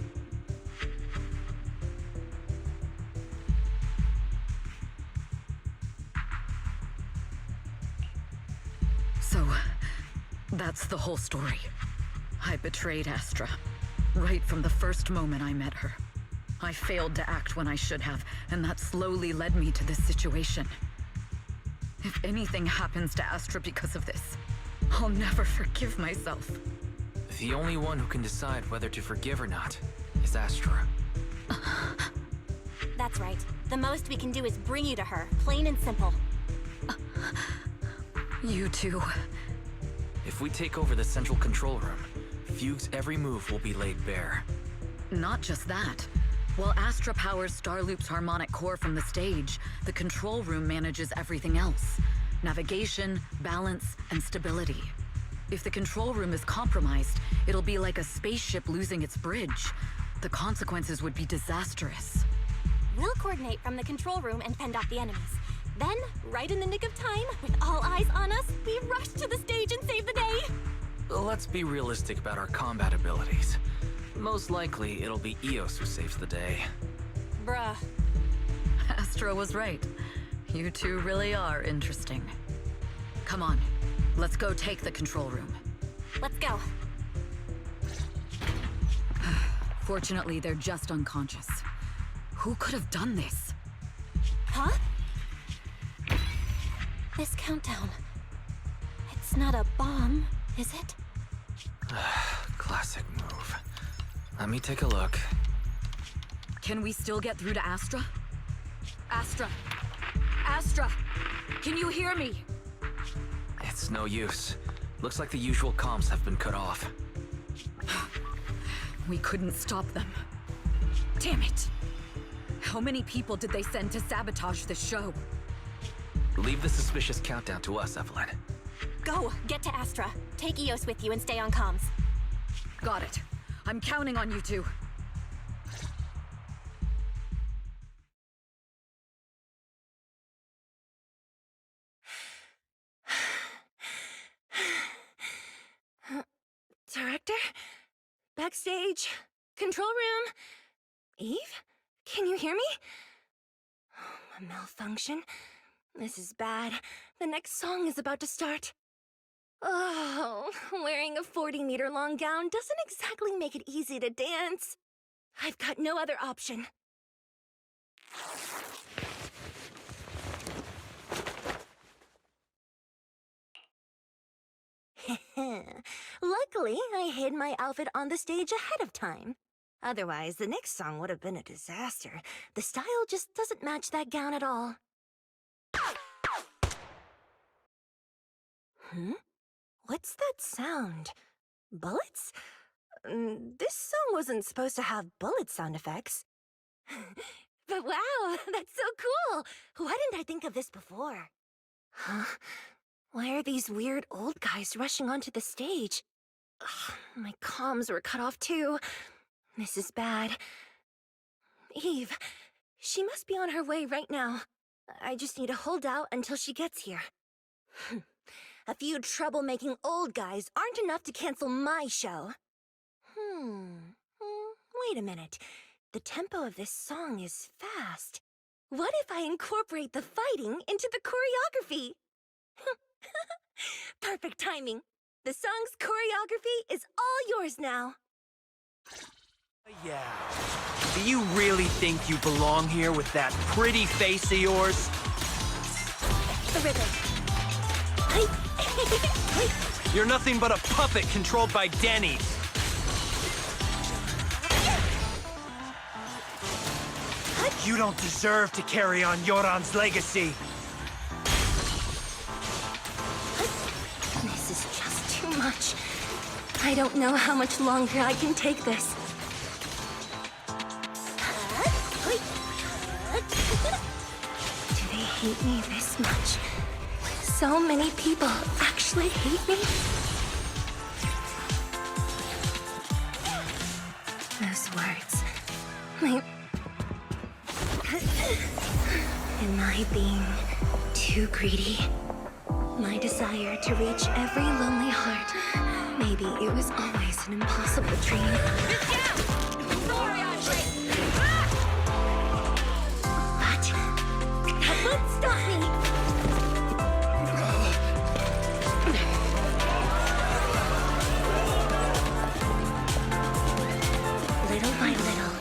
So, that's the whole story. I betrayed Astra, right from the first moment I met her. I failed to act when I should have, and that slowly led me to this situation. If anything happens to Astra because of this, I'll never forgive myself. The only one who can decide whether to forgive or not is Astra. That's right. The most we can do is bring you to her, plain and simple. You too. If we take over the central control room, Fugue's every move will be laid bare. Not just that. While Astra powers Starloop's harmonic core from the stage, the control room manages everything else. Navigation, balance, and stability. If the control room is compromised, it'll be like a spaceship losing its bridge. The consequences would be disastrous. We'll coordinate from the control room and fend off the enemies. Then, right in the nick of time, with all eyes on us, we rush to the stage and save the day! Let's be realistic about our combat abilities. Most likely, it'll be Eos who saves the day. Bruh. Astra was right. You two really are interesting. Come on, let's go take the control room. Let's go. Fortunately, they're just unconscious. Who could have done this? Huh? This countdown. It's not a bomb, is it? Classic move. Let me take a look. Can we still get through to Astra? Astra! Astra! Can you hear me? It's no use. Looks like the usual comms have been cut off. We couldn't stop them. Damn it! How many people did they send to sabotage this show? Leave the suspicious countdown to us, Evelyn. Go! Get to Astra. Take Eos with you and stay on comms. Got it. I'm counting on you two. Director? Backstage? Control room? Eve? Can you hear me? A malfunction? This is bad. The next song is about to start. Oh, wearing a 40-meter-long gown doesn't exactly make it easy to dance. I've got no other option. Luckily, I hid my outfit on the stage ahead of time. Otherwise, the next song would have been a disaster. The style just doesn't match that gown at all. What's that sound? Bullets? This song wasn't supposed to have bullet sound effects. But wow, that's so cool! Why didn't I think of this before? Huh? Why are these weird old guys rushing onto the stage? Ugh, my comms were cut off too. This is bad. Eve, she must be on her way right now. I just need to hold out until she gets here. A few troublemaking old guys aren't enough to cancel my show. Wait a minute. The tempo of this song is fast. What if I incorporate the fighting into the choreography? Perfect timing. The song's choreography is all yours now. Yeah. Do you really think you belong here with that pretty face of yours? the rhythm. You're nothing but a puppet controlled by Denny. You don't deserve to carry on Yoran's legacy. This is just too much. I don't know how much longer I can take this. Do they hate me this much? So many people actually hate me? Those words. Am I being too greedy? My desire to reach every lonely heart. Maybe it was always an impossible dream. But that won't stop me! Little by little,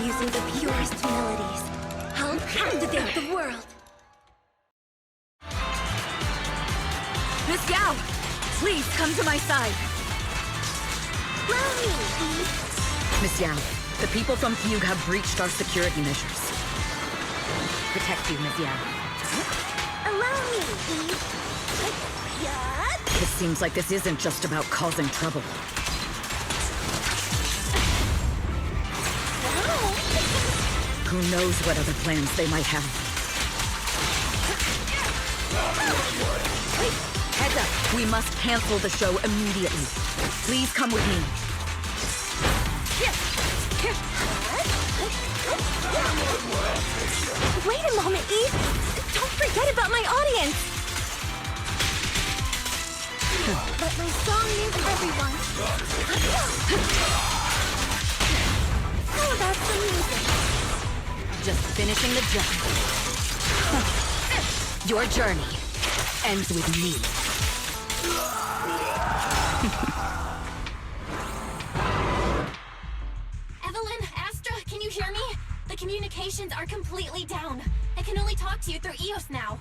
using the purest melodies, I'll captivate the world. Miss Yao, please come to my side. Allow me! Miss Yao, the people from Fugue have breached our security measures. Protect you, Miss Yao. Allow me! It seems like this isn't just about causing trouble. Who knows what other plans they might have. Heads up! We must cancel the show immediately. Please come with me. Wait a moment, Eve! Don't forget about my audience! But my song needs everyone. How about some music? Just finishing the job. Your journey ends with me. Evelyn, Astra, can you hear me? The communications are completely down. I can only talk to you through EOS now.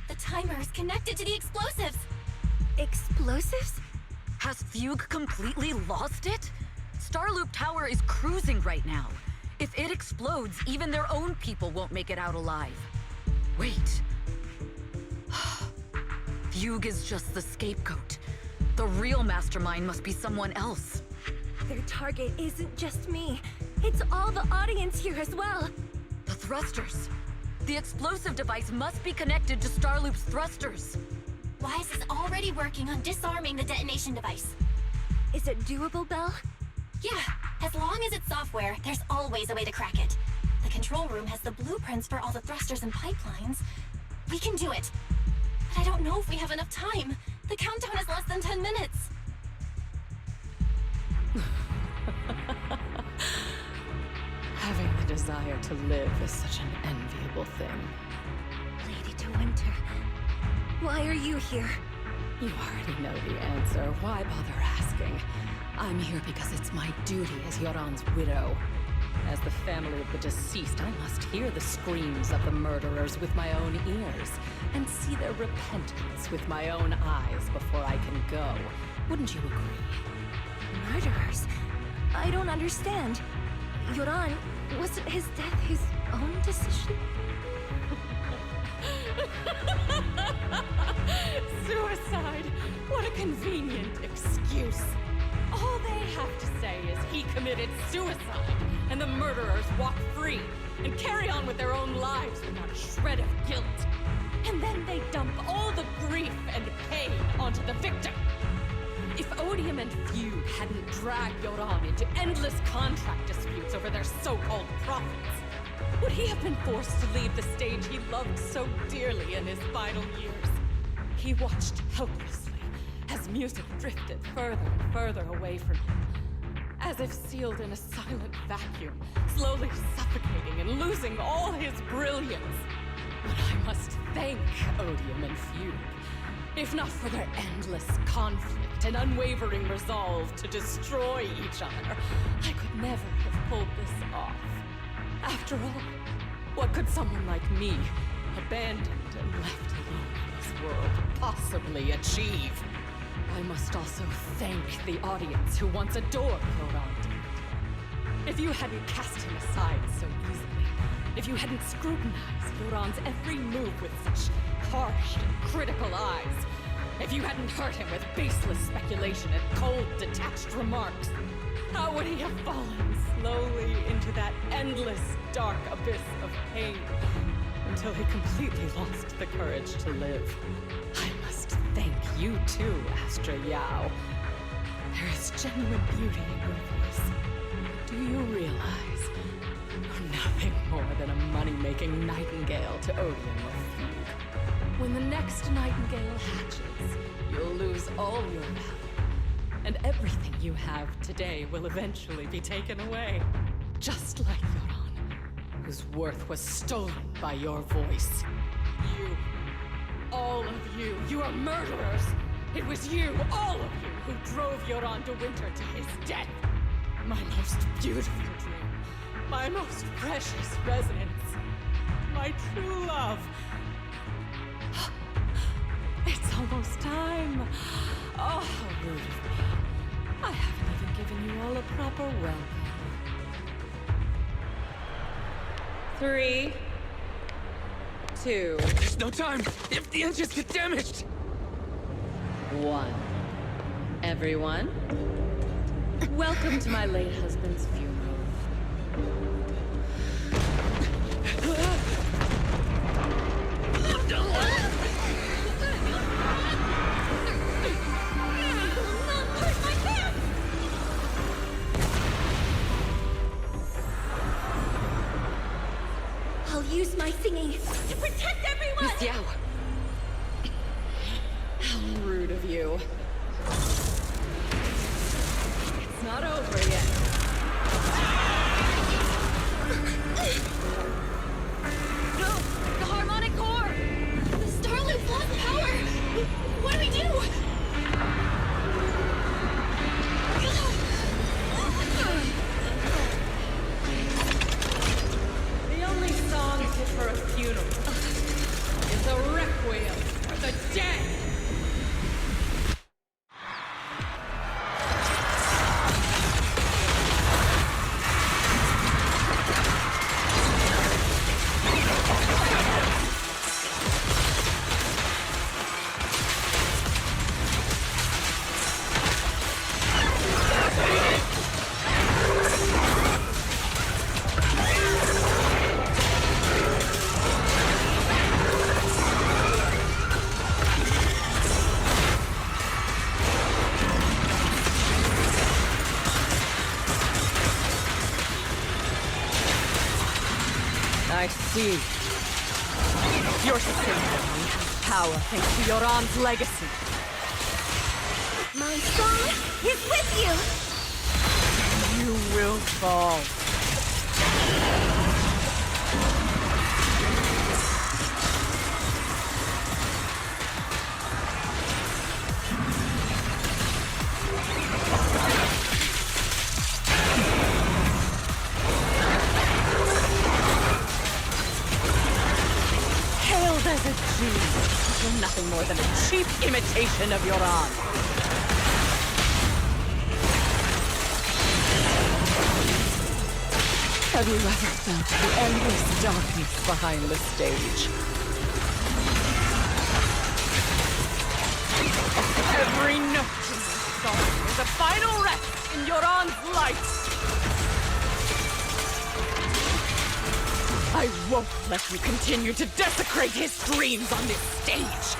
The timer is connected to the explosives. Explosives? Has Fugue completely lost it? Starloop Tower is cruising right now. If it explodes, even their own people won't make it out alive. Wait. Fugue is just the scapegoat. The real mastermind must be someone else. Their target isn't just me. It's all the audience here as well. The thrusters. The explosive device must be connected to Starloop's thrusters. Wise is already working on disarming the detonation device. Is it doable, Belle? Yeah, as long as it's software, there's always a way to crack it. The control room has the blueprints for all the thrusters and pipelines. We can do it. But I don't know if we have enough time. The countdown is less than 10 minutes. Having the desire to live is such an enviable thing. Lady De Winter, why are you here? You already know the answer. Why bother asking? I'm here because it's my duty as Yoran's widow. As the family of the deceased, I must hear the screams of the murderers with my own ears, and see their repentance with my own eyes before I can go. Wouldn't you agree? Murderers? I don't understand. Yoran, wasn't his death his own decision? Suicide! What a convenient excuse. All they have to say is he committed suicide, and the murderers walk free and carry on with their own lives without a shred of guilt. And then they dump all the grief and pain onto the victim. If Odium and Fugue hadn't dragged Yoran into endless contract disputes over their so-called profits, would he have been forced to leave the stage he loved so dearly in his final years? He watched helplessly as music drifted further and further away from him, as if sealed in a silent vacuum, slowly suffocating and losing all his brilliance. But I must thank Odium and Fugue, if not for their endless conflict and unwavering resolve to destroy each other, I could never have pulled this off. After all, what could someone like me, abandoned and left alone in this world, possibly achieve. I must also thank the audience who once adored Yoran. If you hadn't cast him aside so easily, if you hadn't scrutinized Yoran's every move with such harsh and critical eyes, if you hadn't hurt him with baseless speculation and cold, detached remarks, how would he have fallen slowly into that endless, dark abyss of pain until he completely lost the courage to live? I must thank you too, Astra Yao. There is genuine beauty in your voice. Do you realize you're nothing more than a money-making nightingale to Odeon or Fugue? When the next nightingale hatches, you'll lose all your value. And everything you have today will eventually be taken away. Just like Yoran, whose worth was stolen by your voice. You, all of you, you are murderers! It was you, all of you, who drove Yoran de Winter to his death! My most beautiful dream, my most precious resonance, my true love. It's almost time. Oh, how rude of me. I haven't even given you all a proper welcome. 3, 2, There's no time! If the engines get damaged! 1. Everyone, welcome to my late husband's funeral. I'll use my singing to protect everyone! Miss Yao! How rude of you. It's not over yet. No! The harmonic core! The Starlink's lost power! What do we do? The only song fit for a funeral is a requiem for the dead! I see. Your sister only has power thanks to Yoran's legacy. My song is with you! You will fall. Hailed as a genius, you're nothing more than a cheap imitation of Yoran. Have you ever felt the endless darkness behind the stage? Every note in this song is a final rest in Yoran's light. I won't let you continue to desecrate his dreams on this stage.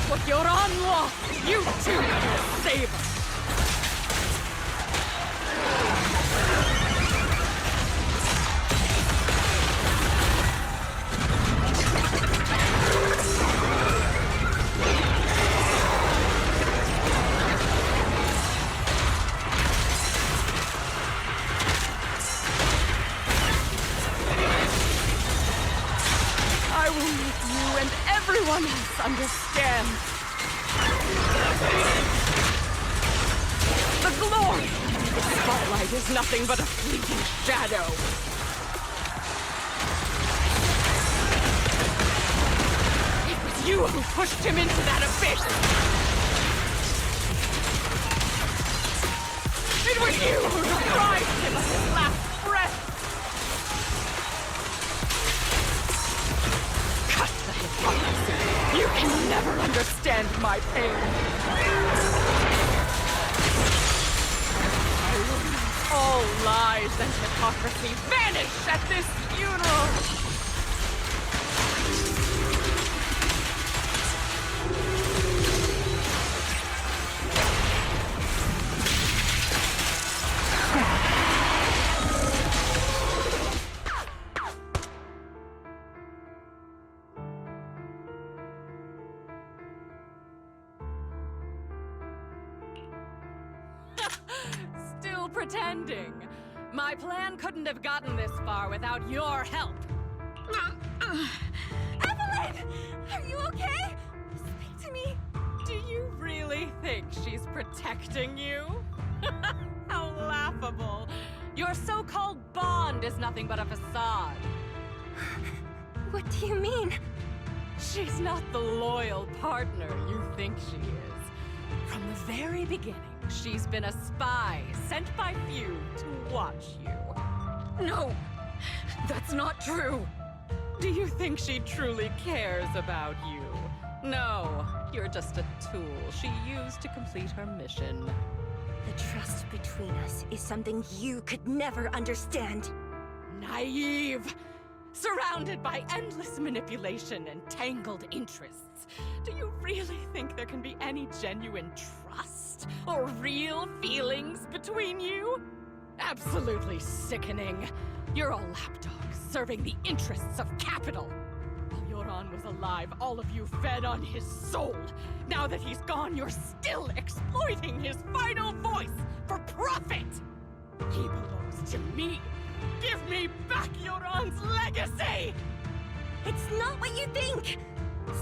What Yoran lost, you too will save. I will make you and everyone else understand. The glory of The spotlight is nothing but a fleeting shadow. It was you who pushed him into that abyss! It was you who deprived him of his last breath! Cut the hypocrisy! You can never understand my pain! All lies and hypocrisy vanish at this funeral! Still pretending. My plan couldn't have gotten this far without your help. Evelyn! Are you okay? Speak to me. Do you really think she's protecting you? How laughable. Your so-called bond is nothing but a facade. What do you mean? She's not the loyal partner you think she is. From the very beginning, she's been a spy sent by few to watch you. No! That's not true! Do you think she truly cares about you? No, you're just a tool she used to complete her mission. The trust between us is something you could never understand. Naive! Surrounded by endless manipulation and tangled interests. Do you really think there can be any genuine trust or real feelings between you? Absolutely sickening. You're all lapdogs serving the interests of capital. While Yoran was alive, all of you fed on his soul. Now that he's gone, you're still exploiting his final voice for profit. He belongs to me. Give me back Yoran's legacy! It's not what you think!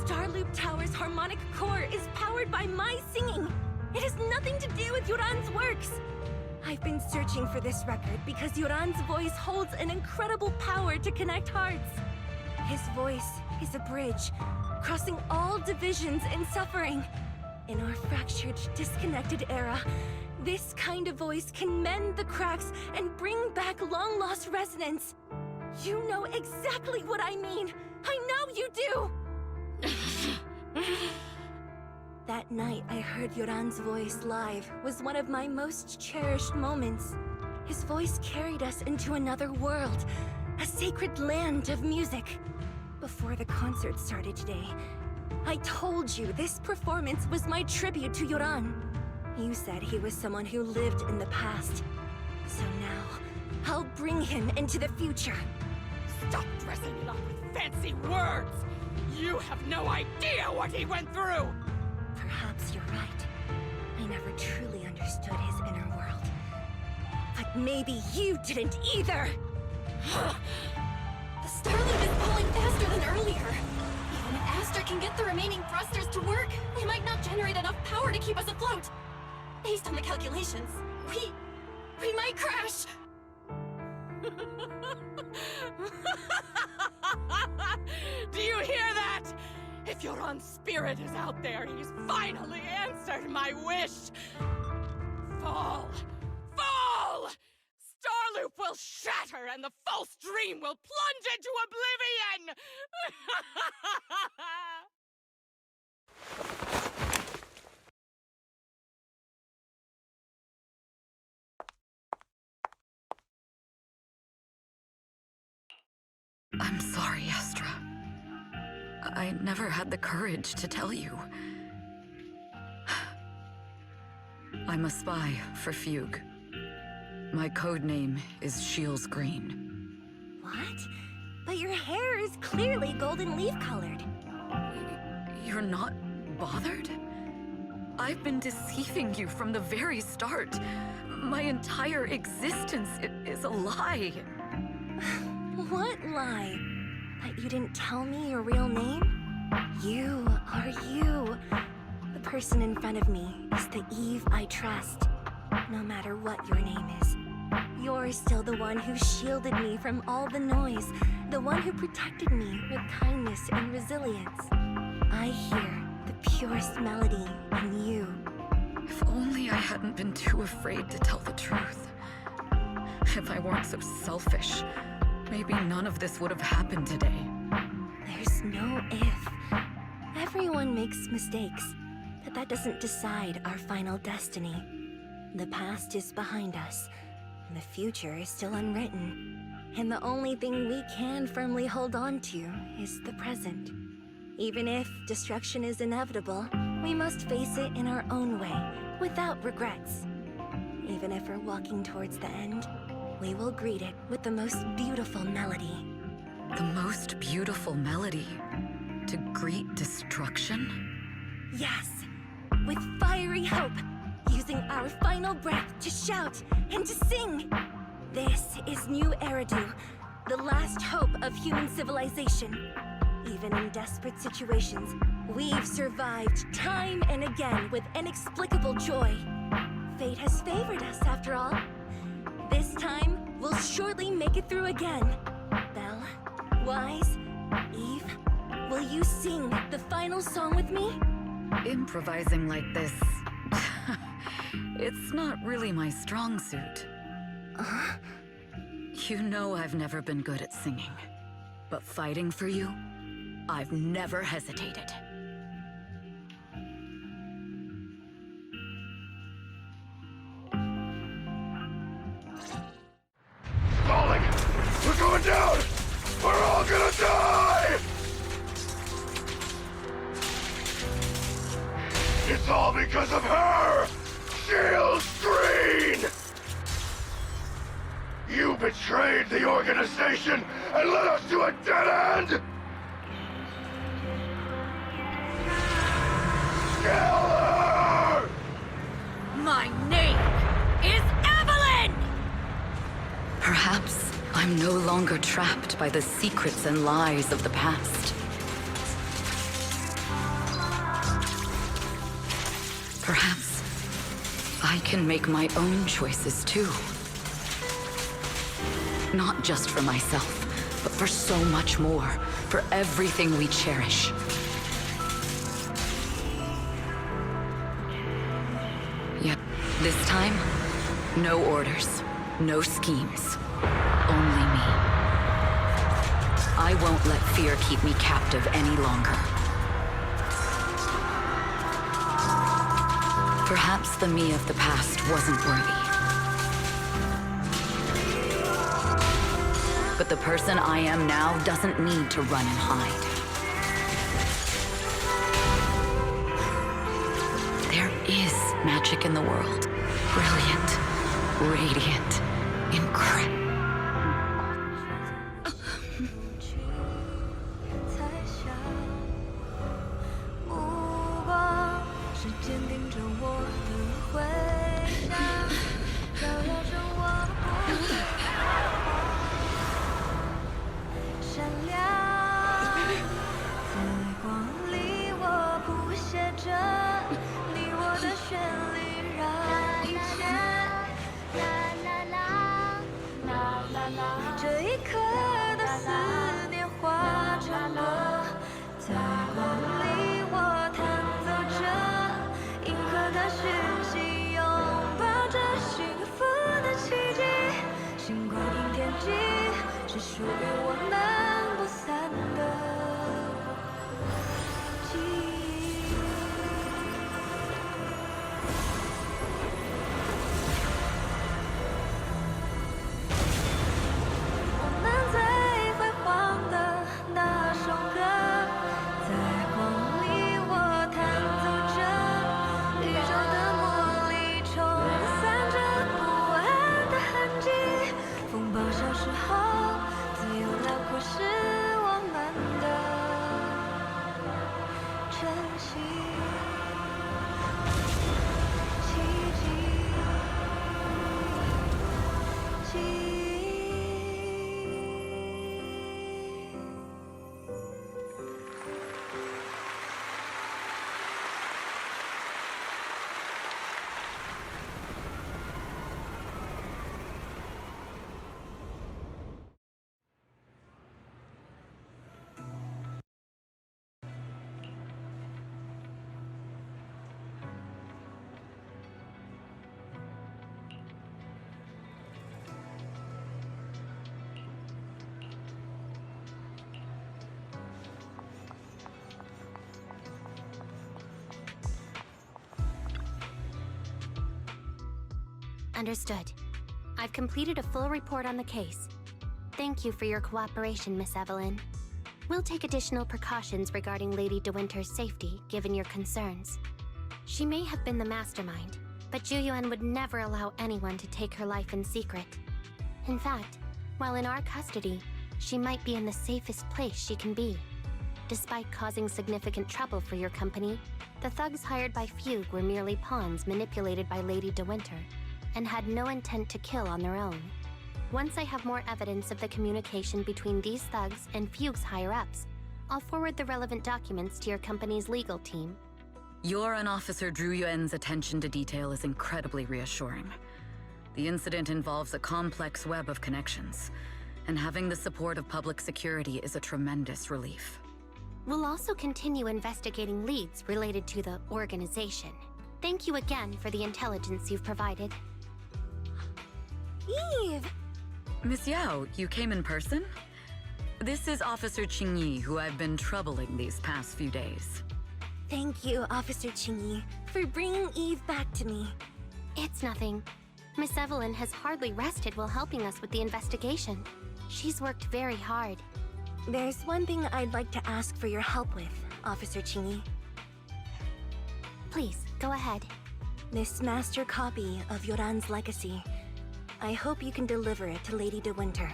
Starloop Tower's harmonic core is powered by my singing. It has nothing to do with Yoran's works. I've been searching for this record because Yoran's voice holds an incredible power to connect hearts. His voice is a bridge, crossing all divisions and suffering. In our fractured, disconnected era, this kind of voice can mend the cracks and bring back long-lost resonance. You know exactly what I mean. I know you do! That night I heard Yoran's voice live was one of my most cherished moments. His voice carried us into another world, a sacred land of music. Before the concert started today, I told you this performance was my tribute to Yoran. You said he was someone who lived in the past. So now, I'll bring him into the future. Stop dressing it up with fancy words! You have no idea what he went through! Perhaps you're right. I never truly understood his inner world. But maybe you didn't either! The Starloop is pulling faster than earlier. Even if Astra can get the remaining thrusters to work, they might not generate enough power to keep us afloat. Based on the calculations, we might crash! Do you hear that? If Yoran's spirit is out there, he's finally answered my wish! Fall! Fall! Starloop will shatter and the false dream will plunge into oblivion! I'm sorry, Astra. I never had the courage to tell you. I'm a spy for Fugue. My code name is Shields Green. What? But your hair is clearly golden leaf-colored. You're not bothered? I've been deceiving you from the very start. My entire existence is a lie. What lie? That you didn't tell me your real name? You are you. The person in front of me is the Eve I trust. no matter what your name is. You're still the one who shielded me from all the noise, the one who protected me with kindness and resilience. I hear the purest melody in you. If only I hadn't been too afraid to tell the truth. If I weren't so selfish, maybe none of this would have happened today. There's no if. Everyone makes mistakes, but that doesn't decide our final destiny. The past is behind us, and the future is still unwritten. And the only thing we can firmly hold on to is the present. Even if destruction is inevitable, we must face it in our own way, without regrets. Even if we're walking towards the end, we will greet it with the most beautiful melody. The most beautiful melody? To greet destruction? Yes, with fiery hope, using our final breath to shout and to sing. This is New Eridu, the last hope of human civilization. Even in desperate situations, we've survived time and again with inexplicable joy. Fate has favored us after all. This time, we'll surely make it through again. Belle, Wise, Eve, will you sing the final song with me? Improvising like this... it's not really my strong suit. You know I've never been good at singing. But fighting for you, I've never hesitated. Falling! We're going down! We're all gonna die! It's all because of her! Shield Green! You betrayed the organization and led us to a dead end! Kill her! My name is Evelyn! Perhaps I'm no longer trapped by the secrets and lies of the past. Perhaps I can make my own choices too. Not just for myself, but for so much more, for everything we cherish. Yet, this time, no orders, no schemes, only me. I won't let fear keep me captive any longer. Perhaps the me of the past wasn't worthy. But the person I am now doesn't need to run and hide. There is magic in the world. Brilliant, radiant, incredible. 这一刻的思念化成歌，在光里我弹奏着银河的讯息，拥抱着幸福的奇迹。星光映天际，是属于我们不散的记忆。Understood. I've completed a full report on the case. Thank you for your cooperation, Miss Evelyn. We'll take additional precautions regarding Lady De Winter's safety, given your concerns. She may have been the mastermind, but Juyuan would never allow anyone to take her life in secret. In fact, while in our custody, she might be in the safest place she can be. Despite causing significant trouble for your company, the thugs hired by Fugue were merely pawns manipulated by Lady De Winter, and had no intent to kill on their own. Once I have more evidence of the communication between these thugs and Fugue's higher-ups, I'll forward the relevant documents to your company's legal team. Your and Officer Zhu Yuan's attention to detail is incredibly reassuring. The incident involves a complex web of connections, and having the support of public security is a tremendous relief. We'll also continue investigating leads related to the organization. Thank you again for the intelligence you've provided. Eve! Miss Yao, you came in person? This is Officer Qingyi, who I've been troubling these past few days. Thank you, Officer Qingyi, for bringing Eve back to me. It's nothing. Miss Evelyn has hardly rested while helping us with the investigation. She's worked very hard. There's one thing I'd like to ask for your help with, Officer Qingyi. Please, go ahead. This master copy of Yoran's legacy. I hope you can deliver it to Lady De Winter.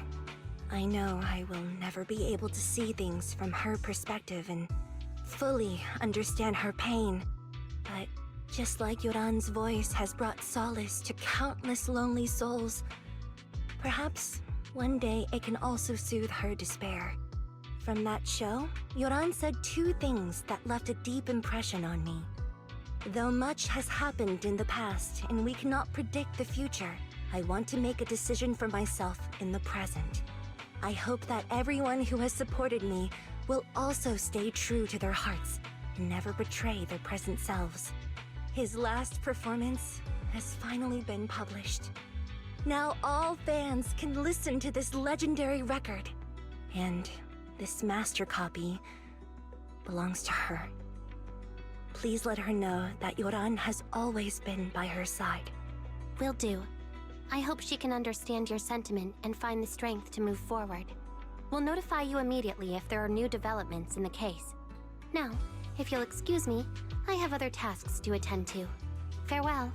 I know I will never be able to see things from her perspective and fully understand her pain. But just like Yoran's voice has brought solace to countless lonely souls, perhaps one day it can also soothe her despair. From that show, Yoran said two things that left a deep impression on me. Though much has happened in the past and we cannot predict the future, I want to make a decision for myself in the present. I hope that everyone who has supported me will also stay true to their hearts and never betray their present selves. His last performance has finally been published. Now all fans can listen to this legendary record. And this master copy belongs to her. Please let her know that Yoran has always been by her side. Will do. I hope she can understand your sentiment and find the strength to move forward. We'll notify you immediately if there are new developments in the case. Now, if you'll excuse me, I have other tasks to attend to. Farewell.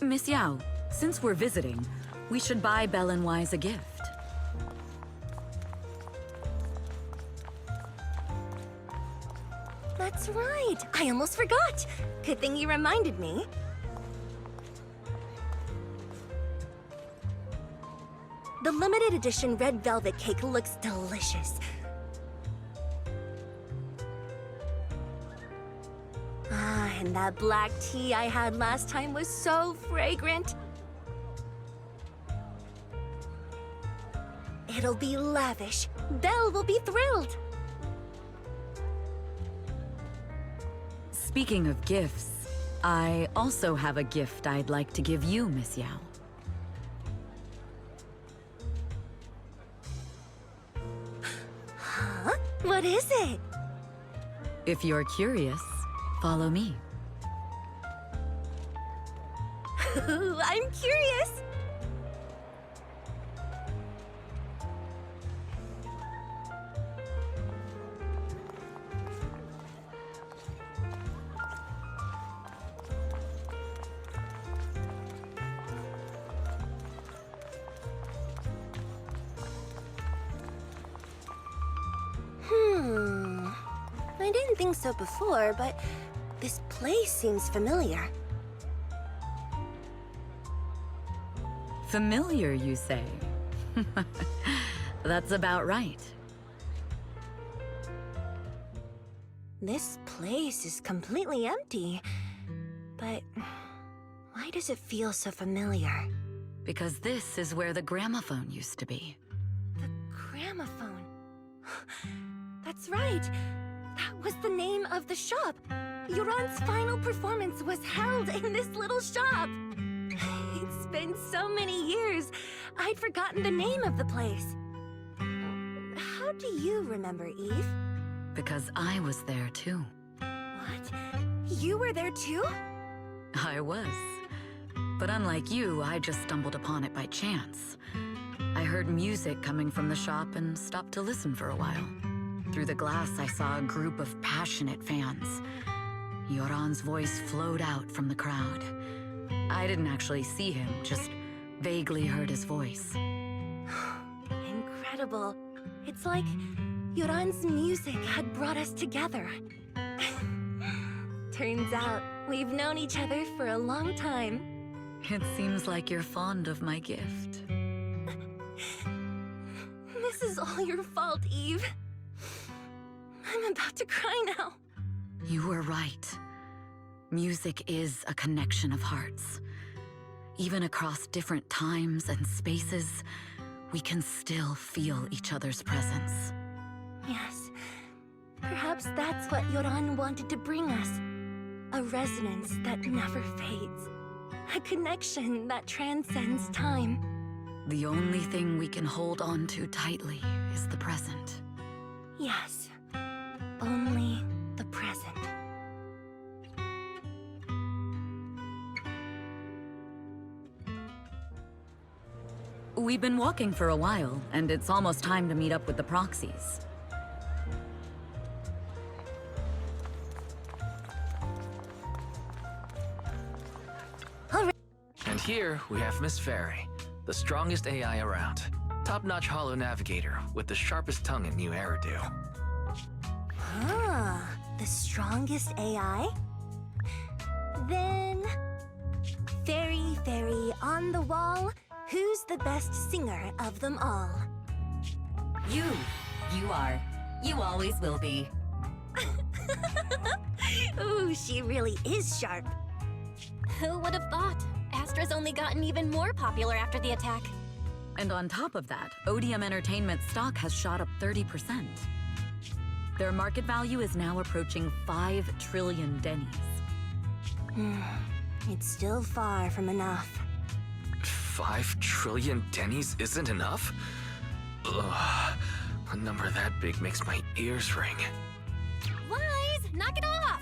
Miss Yao, since we're visiting, we should buy Belle and Wise a gift. That's right! I almost forgot! Good thing you reminded me. The limited edition red velvet cake looks delicious. Ah, and that black tea I had last time was so fragrant. It'll be lavish. Belle will be thrilled. Speaking of gifts, I also have a gift I'd like to give you, Miss Yao. Huh? What is it? If you're curious, follow me. I'm curious! think so before, but this place seems familiar. Familiar, you say? That's about right. This place is completely empty. But why does it feel so familiar? Because this is where the gramophone used to be. The gramophone. That's right. That was the name of the shop. Yoran's final performance was held in this little shop. It's been so many years, I'd forgotten the name of the place. How do you remember, Eve? Because I was there too. What? You were there too? I was. But unlike you, I just stumbled upon it by chance. I heard music coming from the shop and stopped to listen for a while. Through the glass, I saw a group of passionate fans. Yoran's voice flowed out from the crowd. I didn't actually see him, just vaguely heard his voice. Incredible. It's like Yoran's music had brought us together. Turns out, we've known each other for a long time. It seems like you're fond of my gift. This is all your fault, Eve. I'm about to cry now. You were right. Music is a connection of hearts. Even across different times and spaces, we can still feel each other's presence. Yes. Perhaps that's what Yoran wanted to bring us. A resonance that never fades. A connection that transcends time. The only thing we can hold on to tightly is the present. Yes. Only the present. We've been walking for a while, and it's almost time to meet up with the proxies. And here we have Miss Fairy, the strongest AI around. Top-notch holo navigator with the sharpest tongue and new hairdo. Ah, the strongest AI? Then... Fairy, on the wall, who's the best singer of them all? You. You are. You always will be. Ooh, she really is sharp. Who would have thought? Astra's only gotten even more popular after the attack. And on top of that, Odium Entertainment stock has shot up 30%. Their market value is now approaching 5 trillion dennies. It's still far from enough. 5 trillion dennies isn't enough? Ugh. A number that big makes my ears ring. Wise, knock it off!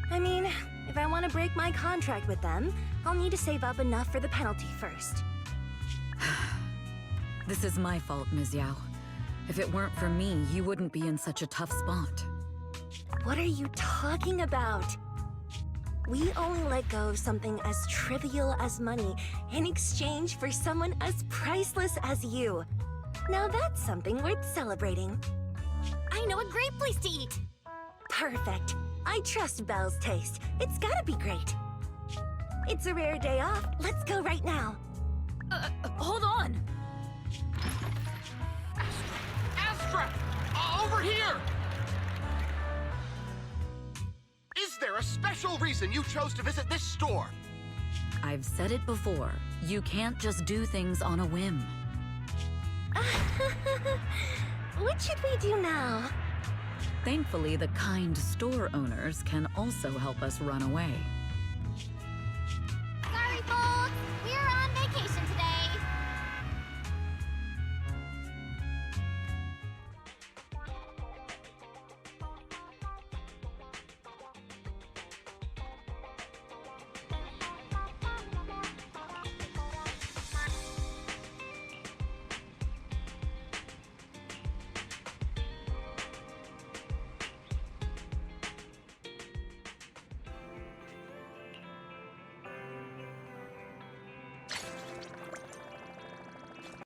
I mean, if I want to break my contract with them, I'll need to save up enough for the penalty first. This is my fault, Ms. Yao. If it weren't for me, you wouldn't be in such a tough spot. What are you talking about? We only let go of something as trivial as money in exchange for someone as priceless as you. Now that's something worth celebrating. I know a great place to eat! Perfect. I trust Belle's taste. It's gotta be great. It's a rare day off. Let's go right now. Hold on! Astra! Over here! Is there a special reason you chose to visit this store? I've said it before. You can't just do things on a whim. What should we do now? Thankfully, the kind store owners can also help us run away.